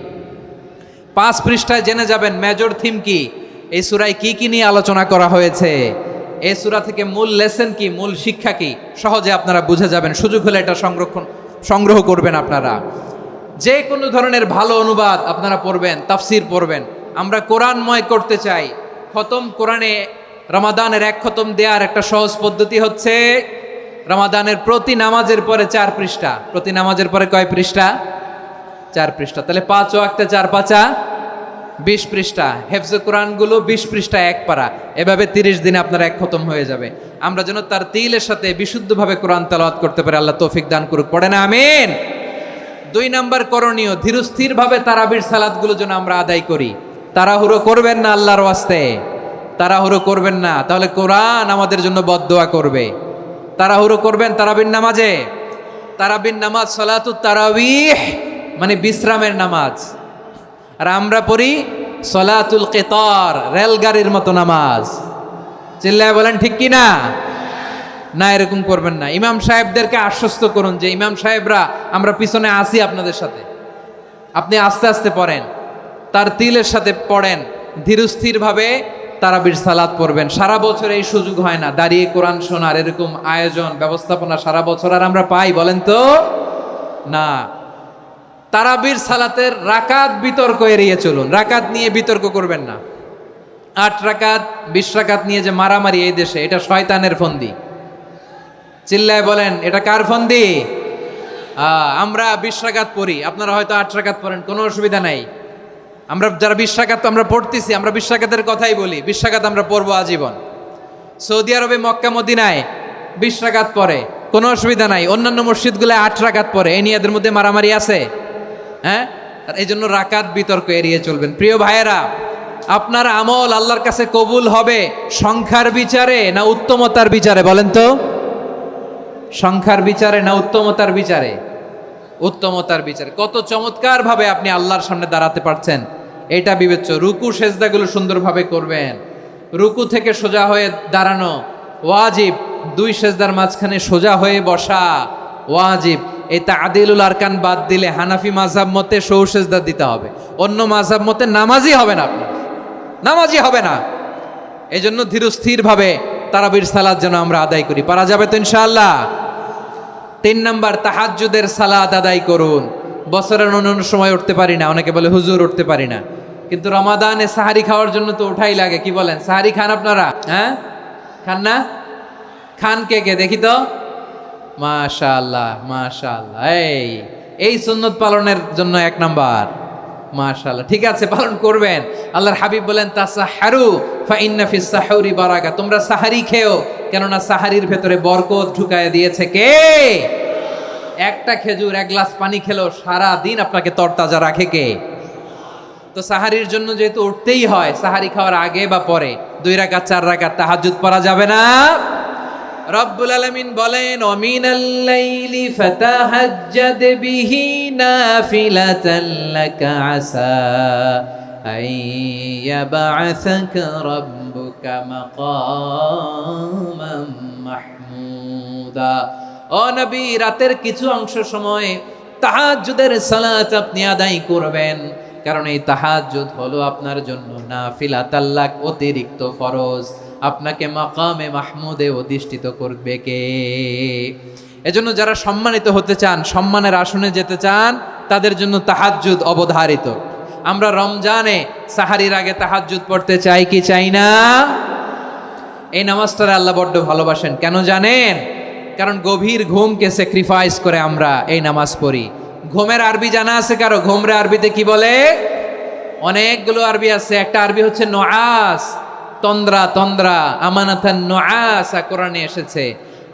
5 পৃষ্ঠায় জেনে যাবেন মেজর থিম কি, এই সূরায় কি কি নিয়ে আলোচনা করা হয়েছে। এই সূরা থেকে মূল লেসন কি, মূল শিক্ষা কি সহজে আপনারা বুঝে যাবেন। সুযোগ হলে এটা সংগ্রহ করবেন আপনারা। যে কোনো ধরনের ভালো অনুবাদ আপনারা পড়বেন, তাফসির পড়বেন। আমরা কোরআনময় করতে চাই। খতম কোরআনে রমাদানের এক খতম দেওয়ার একটা সহজ পদ্ধতি হচ্ছে রমাদানের প্রতি নামাজের পরে 4 পৃষ্ঠা। প্রতি নামাজের পরে কয় পৃষ্ঠা? 4 পৃষ্ঠা। তাহলে 5 ওয়াক্তে 4 পাঁচা 20 পৃষ্ঠা। হেফজে কোরআনগুলো 20 পৃষ্ঠা এক পারা। এভাবে 30 দিনে আপনার এক খতম হয়ে যাবে। আমরা যেন তার তিলের সাথে বিশুদ্ধভাবে কোরআন তেলাওয়াত করতে পারি। আল্লাহ তৌফিক দান করুক। পড়ে না আমিন। 2 নাম্বার করণীয়, ধীরস্থিরভাবে তারাবির সালাতগুলো যেন আমরা আদায় করি। তাড়াহুড়ো করবেন না আল্লাহর ওয়াস্তে, তাড়াহুড়ো করবেন না, তাহলে কোরআন আমাদের জন্য বদদোয়া করবে। তাড়াহুড়ো করবেন তারাবির নামাজে। তারাবির নামাজ সালাতুত তারাবিহ মানে বিশ্রামের নামাজ। আর আমরা পড়ি সলাতুল কিতার, রেলগাড়ির মতো নামাজ। চিল্লায় বলেন ঠিক কি না? না, এরকম করবেন না। ইমাম সাহেবদেরকে আশ্বস্ত করুন যে ইমাম সাহেবরা আমরা পিছনে আসি আপনাদের সাথে, আপনি আস্তে আস্তে পড়েন, তার তিলের সাথে পড়েন, ধীরস্থিরভাবে তারাবির সালাত পড়বেন। সারা বছর এই সুযোগ হয় না দাঁড়িয়ে কোরআন শোনার, এরকম আয়োজন ব্যবস্থাপনা সারা বছর আর আমরা পাই বলেন তো না। তারাবির সালাতের রাকাত বিতর্ক এড়িয়ে চলুন। রাকাত নিয়ে বিতর্ক করবেন না। 8 রাকাত 20 রাকাত নিয়ে যে মারামারি এই দেশে, এটা শয়তানের ফন্দি। চিল্লায় বলেন এটা কার ফন্দি? আমরা 20 রাকাত পড়ি, আপনারা হয়তো 8 রাকাত পড়েন, কোনো অসুবিধা নাই। আমরা যারা 20 রাকাত আমরা পড়তেছি, আমরা 20 রাকাতের কথাই বলি। 20 রাকাত আমরা পড়বো আজীবন। সৌদি আরবে মক্কা মদিনায় 20 রাকাত পড়ে, কোনো অসুবিধা নাই। অন্যান্য মসজিদগুলো 8 রাকাত পড়ে। এই নিয়ে এদের মধ্যে মারামারি আছে? হ্যাঁ, এই জন্য রাকাত বিতর্ক এড়িয়ে চলবেন। প্রিয় ভাইয়েরা, আপনার আমল আল্লাহর কাছে কবুল হবে সংখ্যার বিচারে না উত্তমতার বিচারে বলেন তো? সংখ্যার বিচারে না উত্তমতার বিচারে? উত্তমতার বিচারে। কত চমৎকার ভাবে আপনি আল্লাহর সামনে দাঁড়াতে পারছেন এটা বিবেচ্য। রুকু সেজদাগুলো সুন্দরভাবে করবেন। রুকু থেকে সোজা হয়ে দাঁড়ানো ওয়াজিব। 2 সেজদার মাঝখানে সোজা হয়ে বসা ওয়াজিব। এই তাদিলুল আরকান বাদ দিলে হানাফি মাযহাব মতে সৌ সেজদা দিতে হবে। অন্য মাযহাব মতে নামাজই হবে না, আপনার নামাজই হবে না। এই জন্য ধীরস্থিরভাবে তারাবির সালাত যেন আমরা আদায় করি। পারা যাবে তো ইনশাআল্লাহ? 3 নাম্বার, তাহাজ্জুদের সালাত আদায় করুন। বছরের অন্য সময় উঠতে পারি না, অনেকে বলে হুজুর উঠতে পারি না, কিন্তু রমাদানে সাহারি খাওয়ার জন্য তো ওঠাই লাগে। কি বলেন, সাহারি খান আপনারা? হ্যাঁ, খান না? খান কে কে দেখি তো? মাশাআল্লাহ মাশাআল্লাহ। এই সুন্নত পালনের জন্য 1 নাম্বার। মাশাআল্লাহ, ঠিক আছে, পালন করবেন। আল্লাহর হাবিব বলেন তাসাহারু ফা ইন্না ফিস সাহুরি বারাকা। তোমরা সাহারি খেও, কেননা সাহারির ভেতরে বরকত ঢুকায় দিয়েছে কে? একটা খেজুর 1 গ্লাস পানি খেলো সারা দিন আপনাকে তরতাজা রাখে কে? তো সাহারির জন্য যেহেতু উঠতেই হয়, সাহারি খাওয়ার আগে বা পরে 2 রাকাত 4 রাকাত তাহাজ্জুদ পড়া যাবে না? রব্বুল আলামিন বলেন ওয়ামিনাল লাইলি ফাতাহাজ্জাদ বিহি নাফিলাতান লাকা আসা আইয়াবআসাকা রাব্বুকা মাকামান মাহমুদা। ও নবী, রাতের কিছু অংশ সময় তাহাজ্জুদের সালাত আপনি আদায় করবেন, কারণ এই তাহাজ্জুদ হলো আপনার জন্য নাফিলাতাল লাক, অতিরিক্ত ফরজ। আপনাকে মাকামে মাহমুদে অধিষ্ঠিত করবে কে? এজন্য যারা সম্মানিত হতে চান, সম্মানের আসনে যেতে চান, তাদের জন্য তাহাজ্জুদ অবধারিত। আমরা রমজানে সাহারির আগে তাহাজ্জুদ পড়তে চাই কি চাই না? এই নামাজটারে আল্লাহ বড্ড ভালোবাসেন। কেন জানেন? কারণ গভীর ঘুমকে স্যাক্রিফাইস করে আমরা এই নামাজ পড়ি। ঘুমের আরবি জানা আছে কারো? ঘুমরে আরবিতে কি বলে? অনেকগুলো আরবি আছে। একটা আরবি হচ্ছে নুআস, তন্দ্রা তন্দ্রা, আমানাতান নুআসা কোরআনে এসেছে।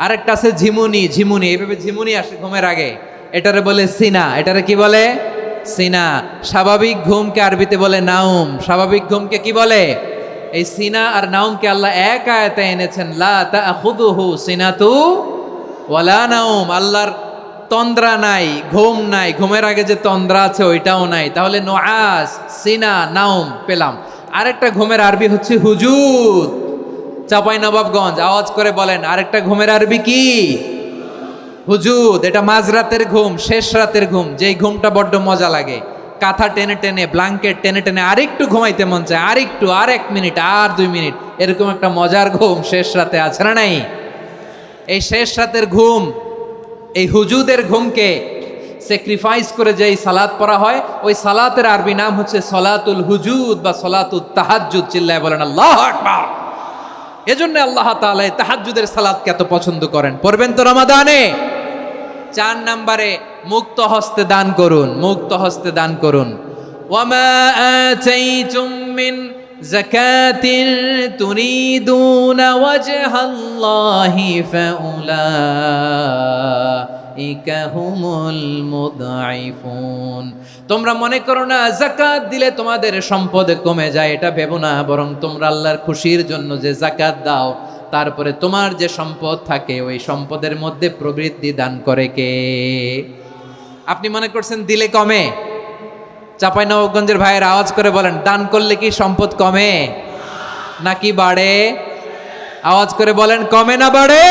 আরেকটা আছে ঝিমুনি, ঝিমুনি, এইভাবে ঝিমুনি আসে ঘুমের আগে, এটারে বলে সিনা। এটারে কি বলে? সিনা। স্বাভাবিক ঘুমকে আরবিতে বলে নাউম। স্বাভাবিক ঘুমকে কি বলে? এই সিনা আর নাউমকে আল্লাহ এক আয়াতে এনেছেন, লা তাখুযুহু সিনাতু ওয়ালা নাউম। আল্লাহর তন্দ্রা নাই, ঘুম নাই। ঘুমের আগে যে তন্দ্রা আছে ওইটাও নাই। তাহলে নুআস, সিনা, নাউম পেলাম। আরেকটা ঘুমের আরবি হচ্ছে হুজুদ। চাঁপাইনবাবগঞ্জ আওয়াজ করে বলেন, আরেকটা ঘুমের আরবি কি? হুজুদ। এটা মাঝরাতের ঘুম, শেষ রাতের ঘুম, যেই ঘুমটা বড্ড মজা লাগে। কাঁথা টেনে টেনে, ব্ল্যাঙ্কেট টেনে টেনে আরেকটু ঘুমাইতে মন চায়, আরেকটু, আর 1 মিনিট, আর 2 মিনিট, এরকম একটা মজার ঘুম শেষ রাতে আছে না নাই? এই শেষ রাতের ঘুম, এই হুজুদের ঘুমকে স্যাক্রিফাইস করে যে এই সালাত পড়া হয়, ওই সালাতের আরবি নাম হচ্ছে সলাতুল হুজুদ বা সলাতুত তাহাজ্জুদ। চিল্লায় বলেন আল্লাহু আকবার। এজন্য আল্লাহ তাআলা এই তাহাজ্জুদের সালাতকে এত পছন্দ করেন। পড়বেন তো রমাদানে। 4 নম্বরে মুক্ত হস্তে দান করুন, মুক্ত হস্তে দান করুন। ওয়ামা আতাইতুম মিন যাকাতিন তুরিদুনা ওয়াজহাল্লাহি ফাউলাইকা হুমুল মুদঈফুন। তোমরা মনে করো না যাকাত দিলে তোমাদের সম্পদ কমে যায়, এটা ভেবো না, বরং তোমরা আল্লাহর খুশির জন্য যে যাকাত দাও, তারপরে তোমার যে সম্পদ থাকে ওই সম্পদের মধ্যে প্রবৃদ্ধি দান করে কে? আপনি মনে করছেন দিলে কমে? চাঁপাইনবাবগঞ্জের ভাইয়ের আওয়াজ করে বলেন, দান করলে কি সম্পদ কমে নাকি বাড়ে? আওয়াজ করে বলেন, কমে না বাড়ে?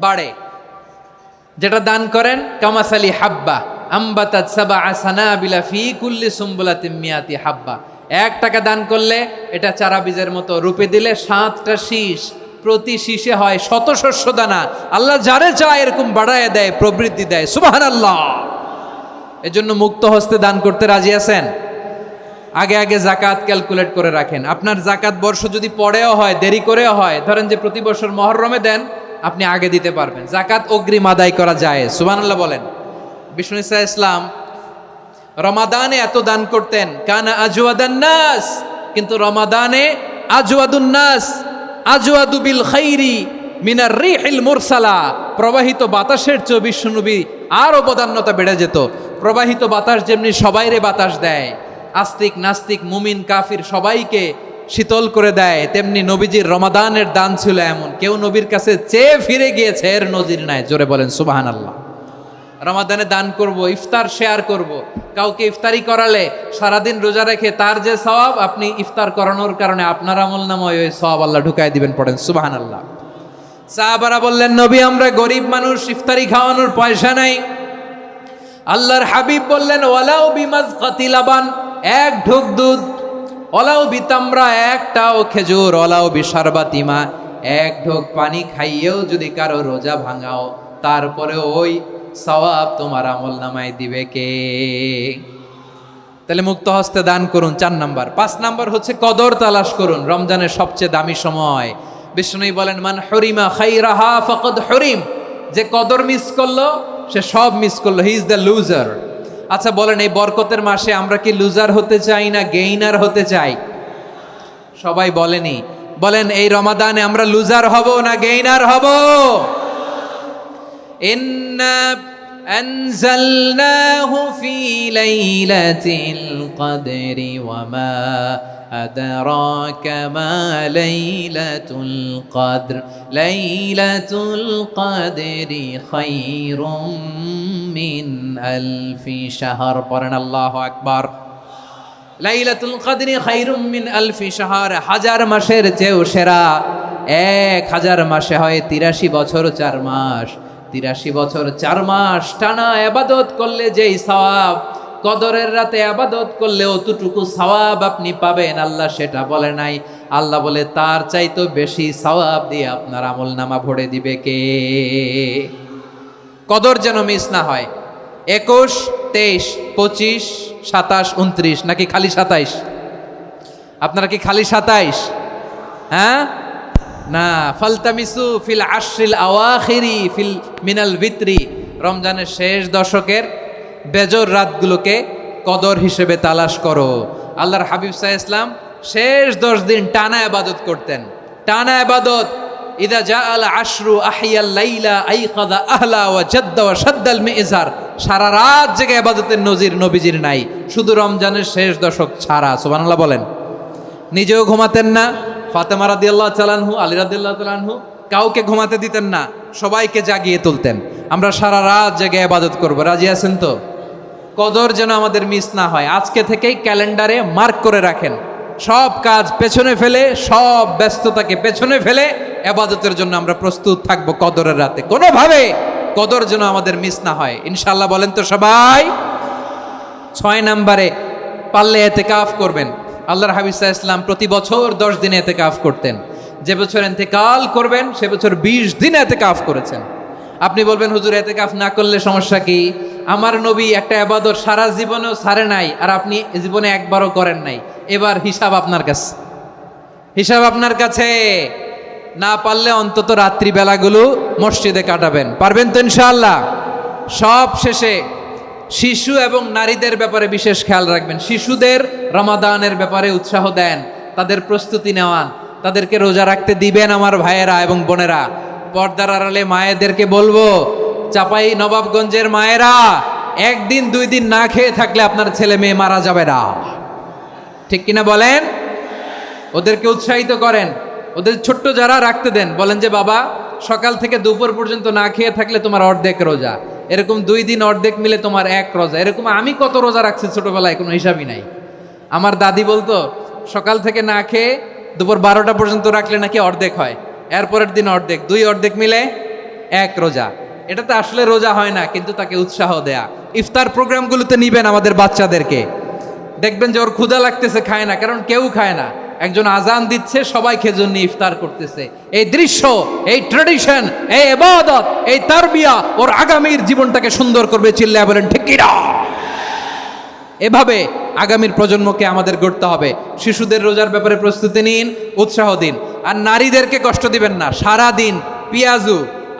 বাড়ে। যেটা দান করেন, কামাসালি হাব্বা আম্বাতাত সাবআ সানাবিলা ফি কুল্লি সুম্বুলাতিন মিয়াতি হাব্বা। 1 টাকা দান করলে এটা চারা বীজের মতো, রূপে দিলে 7টা শীষ, প্রতি শীষে হয় 100 শস্য দানা। আল্লাহ যারে চায় এরকম বাড়ায় দেয়, প্রবৃদ্ধি দেয়। সুবহানাল্লাহ। এজন্য মুক্ত হস্তে দান করতে রাজি আছেন? আগে আগে জাকাত ক্যালকুলেট করে রাখেন। আপনার জাকাত বর্ষ যদি পরেও হয়, দেরি করেও হয়, ধরেন যে প্রতি বছর মুহররমে দেন, আপনি আগে দিতে পারবেন। জাকাত অগ্রিম আদায় করা যায়। সুবহানাল্লাহ বলেন। বিষ্ণু ঈসা ইসলাম রমাদানে এত দান করতেন, কানা আজওয়াদান নাস, কিন্তু রমাদানে আজওয়াদুন নাস আজওয়াদু বিল খাইরি মিনার রিহিল মুরসালা। প্রবাহিত বাতাসের চেয়ে বিশ্বনবী আরো বদান্যতা বেড়ে যেত। প্রবাহিত বাতাস যেমনি সবাইরে বাতাস দেয়, আস্তিক নাস্তিক মুমিন কাফির সবাইকে শীতল করে দেয়, তেমনি নবীজির রমাদানের দান ছিল এমন, কেউ নবীর কাছে চেয়ে ফিরে গিয়েছে এর নজির নাই। জোরে বলেন সুবহানাল্লাহ। রমাদানে দান করব, ইফতার শেয়ার করব। কাউকে ইফতারি করালে সারাদিন রোজা রেখে তার যে সওয়াব, আপনি ইফতার করানোর কারণে আপনার আমলনামায় ওই সওয়াব আল্লাহ ঢুকায় দিবেন। পড়েন সুবহানাল্লাহ। সাহাবারা বললেন, নবী আমরা গরিব মানুষ, ইফতারি খাওয়ানোর পয়সা নাই। আল্লাহর হাবিব বললেন, ওয়ালাউ বিমাজকাতি লাবান, 1 ঢোক দুধ, ওয়ালাউ বিতামরা, 1টাও খেজুর, ওয়ালাউ বিশারবাতিমা, 1 ঢোক পানি খাইয়েও যদি কারো রোজা ভাঙাও, তারপরে ওই সওয়াব তোমার আমলনামায় দিবে কে? তাহলে মুক্ত হস্তে দান করুন, 4 নাম্বার। 5 নাম্বার হচ্ছে কদর তালাশ করুন। রমজানের সবচেয়ে দামি সময়। বিষ্ণু বলেন, মান হরিমা খাইরাহা ফাকাদ হরিম। যে কদর মিস করলো সে সব মিস করলো, হি ইজ দ্য লুজার। আচ্ছা বলেন, এই বরকতের মাসে আমরা কি লুজার হতে চাই না গেইনার হতে চাই? সবাই বলেনি। বলেন, এই রমাদানে আমরা লুজার হব না গেইনার হব? ইন্না আনজালনাহু ফি লাইলাতিল কদরি ওয়া মা আদরাকা মা লাইলাতুল কদর লাইলাতুল কদরি খায়রুম মিন আলফি শাহর। পড়েন আল্লাহু আকবার। লাইলাতুল কদরি খায়রুম মিন আলফি শাহর, 1000 মাসের চেয়েও সেরা। 1000 মাসে হয় 83 বছর 4 মাস। 83 বছর 4 মাস টানা ইবাদত করলে যেই সওয়াব, কদরের রাতে ইবাদত করলে অতটুকু সওয়াব আপনি পাবেন, আল্লাহ সেটা বলে নাই। আল্লাহ বলে তার চাইতে বেশি সওয়াব দিয়ে আপনার আমলনামা ভরে দিবে কে? কদর যেন মিস না হয়। 21, 23, 25, 27, 29 নাকি খালি 27? আপনারা কি খালি 27? হ্যাঁ না, ফালতামিসু ফিল আশরিল আওয়াখিরি ফিল মিনাল ভিতরি। রমজানের শেষ দশকের বেজর রাতগুলোকে কদর হিসেবে তালাশ করো। আল্লাহর হাবিব সাল্লাল্লাহু আলাইহি ওয়াসাল্লাম শেষ 10 দিন টানা ইবাদত করতেন, টানা ইবাদত। ইদা জাআল আশরু আহিয়াল লাইলা আইকাযা আহলা ওয়া জাদ্দা ওয়া শাদ্দাল মিজার। সারা রাত জেগে ইবাদতের নজির নবীজির নাই, শুধু রমজানের শেষ দশক ছাড়া। সুবহানাল্লাহ বলেন। নিজেও ঘুমাতেন না। ফাতেমা রাদিয়াল্লাহু তাআলা আনহু, আলী রাদিয়াল্লাহু তাআলা আনহু কাউকে ঘুমাতে দিতেন না, সবাইকে জাগিয়ে তুলতেন। আমরা সারা রাত জেগে ইবাদত করব। রাজি আছেন তো? কদর যেন আমাদের মিস না হয়। আজকে থেকেই ক্যালেন্ডারে মার্ক করে রাখেন। সব কাজ পেছনে ফেলে, সব ব্যস্ততাকে পেছনে ফেলে ইবাদতের জন্য আমরা প্রস্তুত থাকবো কদরের রাতে। কোনোভাবে কদর যেন আমাদের মিস না হয়, ইনশাআল্লাহ। বলেন তো সবাই? 6 নম্বরে পারলে এতেকাফ করবেন। আল্লাহর হাবিব সাল্লাল্লাহু আলাইহি ওয়াসাল্লাম প্রতি বছর 10 দিন এতেকাফ করতেন। যে বছর ইন্তেকাল করবেন সে বছর 20 দিন এতেকাফ করেছেন। আপনি বলবেন হুজুর এতেকাফ না করলে সমস্যা কি? আমার নবী একটা ইবাদত সারা জীবনেও ছাড়ে নাই, আর আপনি জীবনে একবারও করেন নাই। এবার হিসাব আপনার কাছে, হিসাব আপনার কাছে। না পারলে অন্তত রাত্রিবেলাগুলো মসজিদে কাটাবেন, পারবেন তো ইনশাআল্লাহ? সব শেষে শিশু এবং নারীদের ব্যাপারে বিশেষ খেয়াল রাখবেন। শিশুদের রমাদানের ব্যাপারে উৎসাহ দেন, তাদের প্রস্তুতি নেওয়ান, তাদেরকে রোজা রাখতে দিবেন। আমার ভাইয়েরা এবং বোনেরা, পর্দার আড়ালে মায়েদেরকে বলবো, চাপাই নবাবগঞ্জের মায়েরা, 1 দিন 2 দিন না খেয়ে থাকলে আপনার ছেলে মেয়ে মারা যাবে না, ঠিক কিনা বলেন? ওদেরকে উৎসাহিত করেন, ওদের ছোট্ট যারা রাখতে দেন, বলেন যে বাবা সকাল থেকে দুপুর পর্যন্ত না খেয়ে থাকলে তোমার অর্ধেক রোজা, এরকম 2 দিন অর্ধেক মিলে তোমার 1 রোজা। এরকম আমি কত রোজা রাখছি ছোটবেলায় কোনো হিসাবই নাই। আমার দাদি বলতো সকাল থেকে না খেয়ে দুপুর 12টা পর্যন্ত রাখলে নাকি অর্ধেক হয়, এরপরের দিন অর্ধেক, 2 অর্ধেক মিলে 1 রোজা। এটা তো আসলে রোজা হয় না, কিন্তু তাকে উৎসাহ দেয়া। ইফতার প্রোগ্রামগুলোতে নিবেন আমাদের বাচ্চাদেরকে, দেখবেন যে ওর ক্ষুধা লাগতেছে, খায় না, কারণ কেউ খায় না। একজন আজান দিচ্ছে, সবাই খেজুর নিয়ে ইফতার করতেছে। এই দৃশ্য, এই ট্র্যাডিশন, এই ইবাদত, এই তারবিয়া ওর আগামীর জীবনটাকে সুন্দর করবে। চিল্লায় বলেন ঠিক কি না? এভাবে আগামীর প্রজন্মকে আমাদের গড়তে হবে। শিশুদের রোজার ব্যাপারে প্রস্তুতি নিন, উৎসাহ দিন। আর নারীদেরকে কষ্ট দিবেন না। সারা দিন পেঁয়াজু,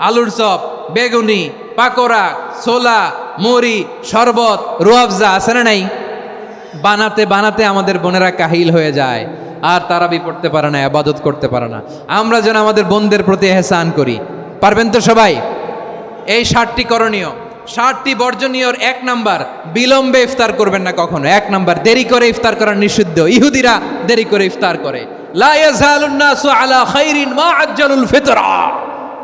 আলুর চপ, বেগুনি, পাকোড়া, ছোলা, মুড়ি, শরবত, রুয়াবজা আছে না নাই, বানাতে বানাতে আমাদের বোনেরা কাহিল হয়ে যায়, আর তারাবি পড়তে পারে না, ইবাদত করতে পারে না। আমরা যেন আমাদের বোনদের প্রতি ইহসান করি, পারবেন তো সবাই? এই 7টি করণীয়, 7টি বর্জনীয়র 1 নাম্বার, বিলম্বে ইফতার করবেন না কখনো। 1 নাম্বার, দেরি করে ইফতার করা নিষিদ্ধ। ইহুদিরা দেরি করে ইফতার করে। লা ইয়াজালুন নাসু আলা খাইরিন মা আজ্জালুল ফিতরা।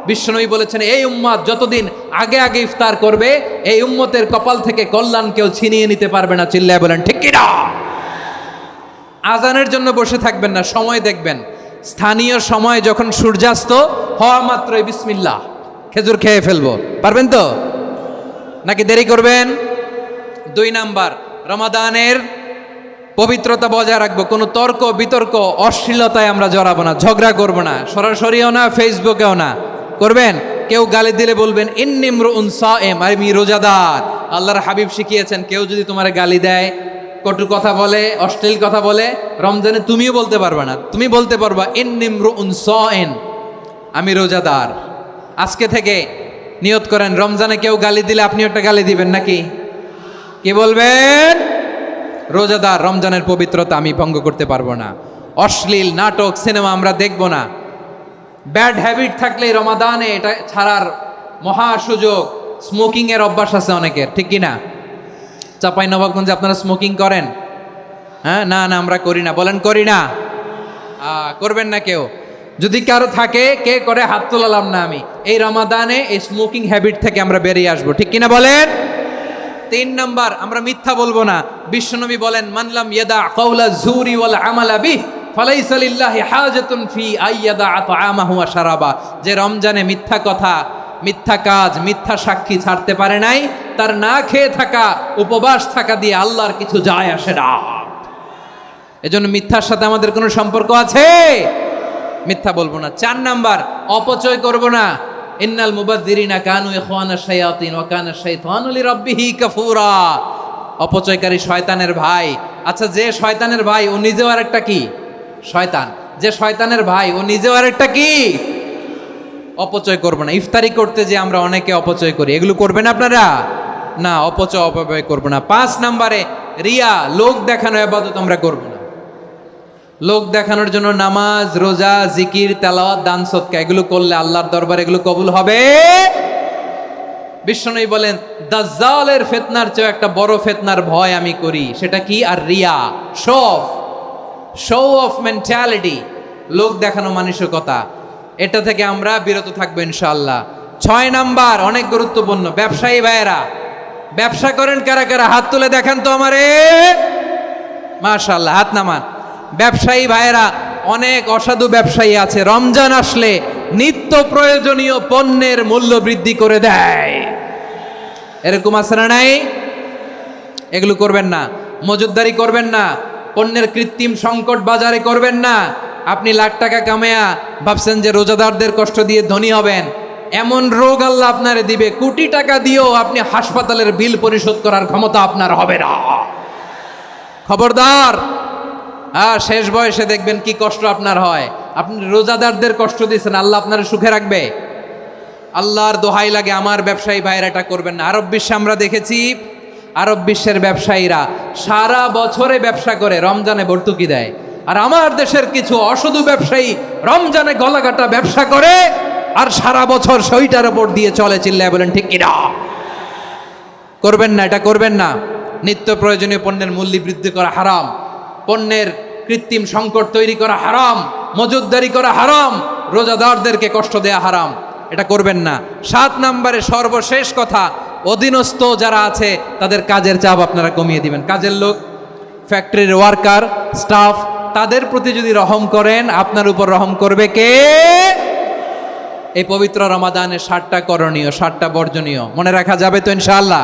বিশ্বনবী বলেছেন এই উম্মত যতদিন আগে আগে ইফতার করবে, এই উম্মতের কপাল থেকে কল্যাণ কেউ ছিনিয়ে নিতে পারবে না। চিল্লায় বলেন ঠিক কি না? আজানের জন্য বসে থাকবেন না, সময় দেখবেন। স্থানীয় সময় যখন সূর্যাস্ত হওয়া মাত্রই বিসমিল্লাহ, খেজুর খেয়ে ফেলবো, পারবেন তো? নাকি দেরি করবেন? 2 নাম্বার, রমাদানের পবিত্রতা বজায় রাখবো। কোনো তর্ক বিতর্ক অশ্লীলতায় আমরা জড়াবো না, ঝগড়া করবো না, সরাসরিও না, ফেসবুকেও না। করবেন কেউ গালি দিলে বলবেন ইন্নিমরুন সায়েম, আমি রোজাদার। আল্লাহর হাবিব শিখিয়েছেন কেউ যদি তোমার গালি দেয়, কটু কথা বলে, অশ্লীল কথা বলে, রমজানে তুমিও বলতে পারবে না। তুমি বলতে পারবা ইন্নিমরুন সায়েম, আমি রোজাদার। আজকে থেকে নিয়ত করেন, রমজানে কেউ গালি দিলে আপনি একটা গালি দিবেন নাকি? কি বলবেন? রোজাদার, রমজানের পবিত্রতা আমি ভঙ্গ করতে পারবো না। অশ্লীল নাটক, সিনেমা আমরা দেখব না। ব্যাড হ্যাবিট থাকলে রমাদানে এটা ছাড়ার মহা সুযোগ। স্মোকিং এর অভ্যাস আছে অনেকের, ঠিক কি না? চাপাই নবাবগঞ্জে আপনারা স্মোকিং করেন? হ্যাঁ, না না আমরা করি না। বলেন করি না? করবেন না কেউ? যদি কারো থাকে, কে করে হাত তোলালাম না আমি। এই রমাদানে এই স্মোকিং হ্যাবিট থেকে আমরা বেরিয়ে আসবো, ঠিক কিনা বলেন? 3 নাম্বার, আমরা মিথ্যা বলবো না। বিশ্বনবী বলেন মানলাম ইয়াদা কাওলা যুরি ওয়াল আমালা বিহি ফালাইসা লিল্লাহি হাজাতুন ফি আইয়াদা তাআমাহু ওয়া শারাবা। যে রমজানে মিথ্যা কথা, মিথ্যা কাজ, মিথ্যা সাক্ষী ছাড়তে পারে নাই, তার না খেয়ে থাকা, উপবাস থাকা দিয়ে আল্লাহর কিছু যায় আসে না। এজন্য মিথ্যার সাথে আমাদের কোনো সম্পর্ক আছে? মিথ্যা বলবো না। 4 নাম্বার, অপচয় করব না। ইন্নাল মুবাযযিরিনা কানু ইখওয়ানাশ শায়াতিন ওয়া কানা শাইতানু লিরাব্বিহি কাফুরা। অপচয়কারী শয়তানের ভাই। আচ্ছা, যে শয়তানের ভাই ও নিজেও আরেকটা কি? শয়তান। যে শয়তানের ভাই ও নিজেও আরেকটা কি? অপচয় করব না। ইফতারি করতে যে আমরা অনেকে অপচয় করি, এগুলো করবেন আপনারা? না, অপচয় অপব্যয় করব না। 5 নাম্বারে, রিয়া, লোক দেখানো ইবাদত আমরা করব না। লোক দেখানোর জন্য নামাজ, রোজা, জিকির, তেলাওয়াত, দান, সদকা এগুলো করলে আল্লাহর দরবারে এগুলো কবুল হবে? বিশ্বনবী বলেন দাজ্জালের ফিতনার চেয়ে একটা বড় ফিতনার ভয় আমি করি, সেটা কি? আর রিয়া, শো অফ মেন্টালিটি, লোক দেখানো মানসিকতা। এটা থেকে আমরা বিরত থাকবো ইনশাআল্লাহ। 6 নাম্বার, অনেক গুরুত্বপূর্ণ। ব্যবসায়ী ভাইয়েরা, ব্যবসা করেন কারা কারা? হাত তুলে দেখান তো আমারে। মাশাআল্লাহ, হাত নামান। ব্যবসায়ী ভাইয়েরা, অনেক অসাধু ব্যবসায়ী আছে, রমজান আসলে নিত্য প্রয়োজনীয় পণ্যের মূল্য বৃদ্ধি করে দেয়। এরকম আছে না নাই? এগুলো করবেন না। মজুতদারি করবেন না। পণ্যের কৃত্রিম সংকট বাজারে করবেন না। আপনি লাখ টাকা কামায়া ভাবছেন যে রোজাদারদের কষ্ট দিয়ে ধনী হবেন, এমন রোগ আল্লাহ আপনারে দিবে, কোটি টাকা দিয়েও আপনি হাসপাতালের বিল পরিশোধ করার ক্ষমতা আপনার হবে না। খবরদার। শেষ বয়সে দেখবেন কি কষ্ট আপনার হয়। আপনি রোজাদারদের কষ্ট দিয়েছেন, আল্লাহ আপনার সুখে রাখবে? আল্লাহর দোহাই লাগে, আমার ব্যবসায়ী ভাইয়েরা এটা করবেন না। আরব বিশ্বে আমরা দেখেছি, আরব বিশ্বের ব্যবসায়ীরা সারা বছরে ব্যবসা করে, রমজানে ভর্তুকি দেয়। আর আমার দেশের কিছু অসাধু ব্যবসায়ী রমজানে গলাকাটা ব্যবসা করে আর সারা বছর সইটার উপর দিয়ে চলে। চিল্লায় বলেন ঠিক কিনা? করবেন না, এটা করবেন না। নিত্য প্রয়োজনীয় পণ্যের মূল্য বৃদ্ধি করা হারাম, পণ্যের কৃত্রিম সংকট তৈরি করা হারাম, মজুতদারি করা হারাম, রোজাদারদেরকে কষ্ট দেয়া হারাম, এটা করবেন না। 7 নম্বরে সর্বশেষ কথা, অধীনস্থ যারা আছে তাদের কাজের চাপ আপনারা কমিয়ে দিবেন। কাজের লোক, ফ্যাক্টরির ওয়ার্কার, স্টাফ, তাদের প্রতি যদি রহম করেন, আপনার উপর রহম করবে কে? এই পবিত্র রমাদানের 7টা করণীয়, 7টা বর্জনীয় মনে রাখা যাবে তো ইনশাআল্লাহ?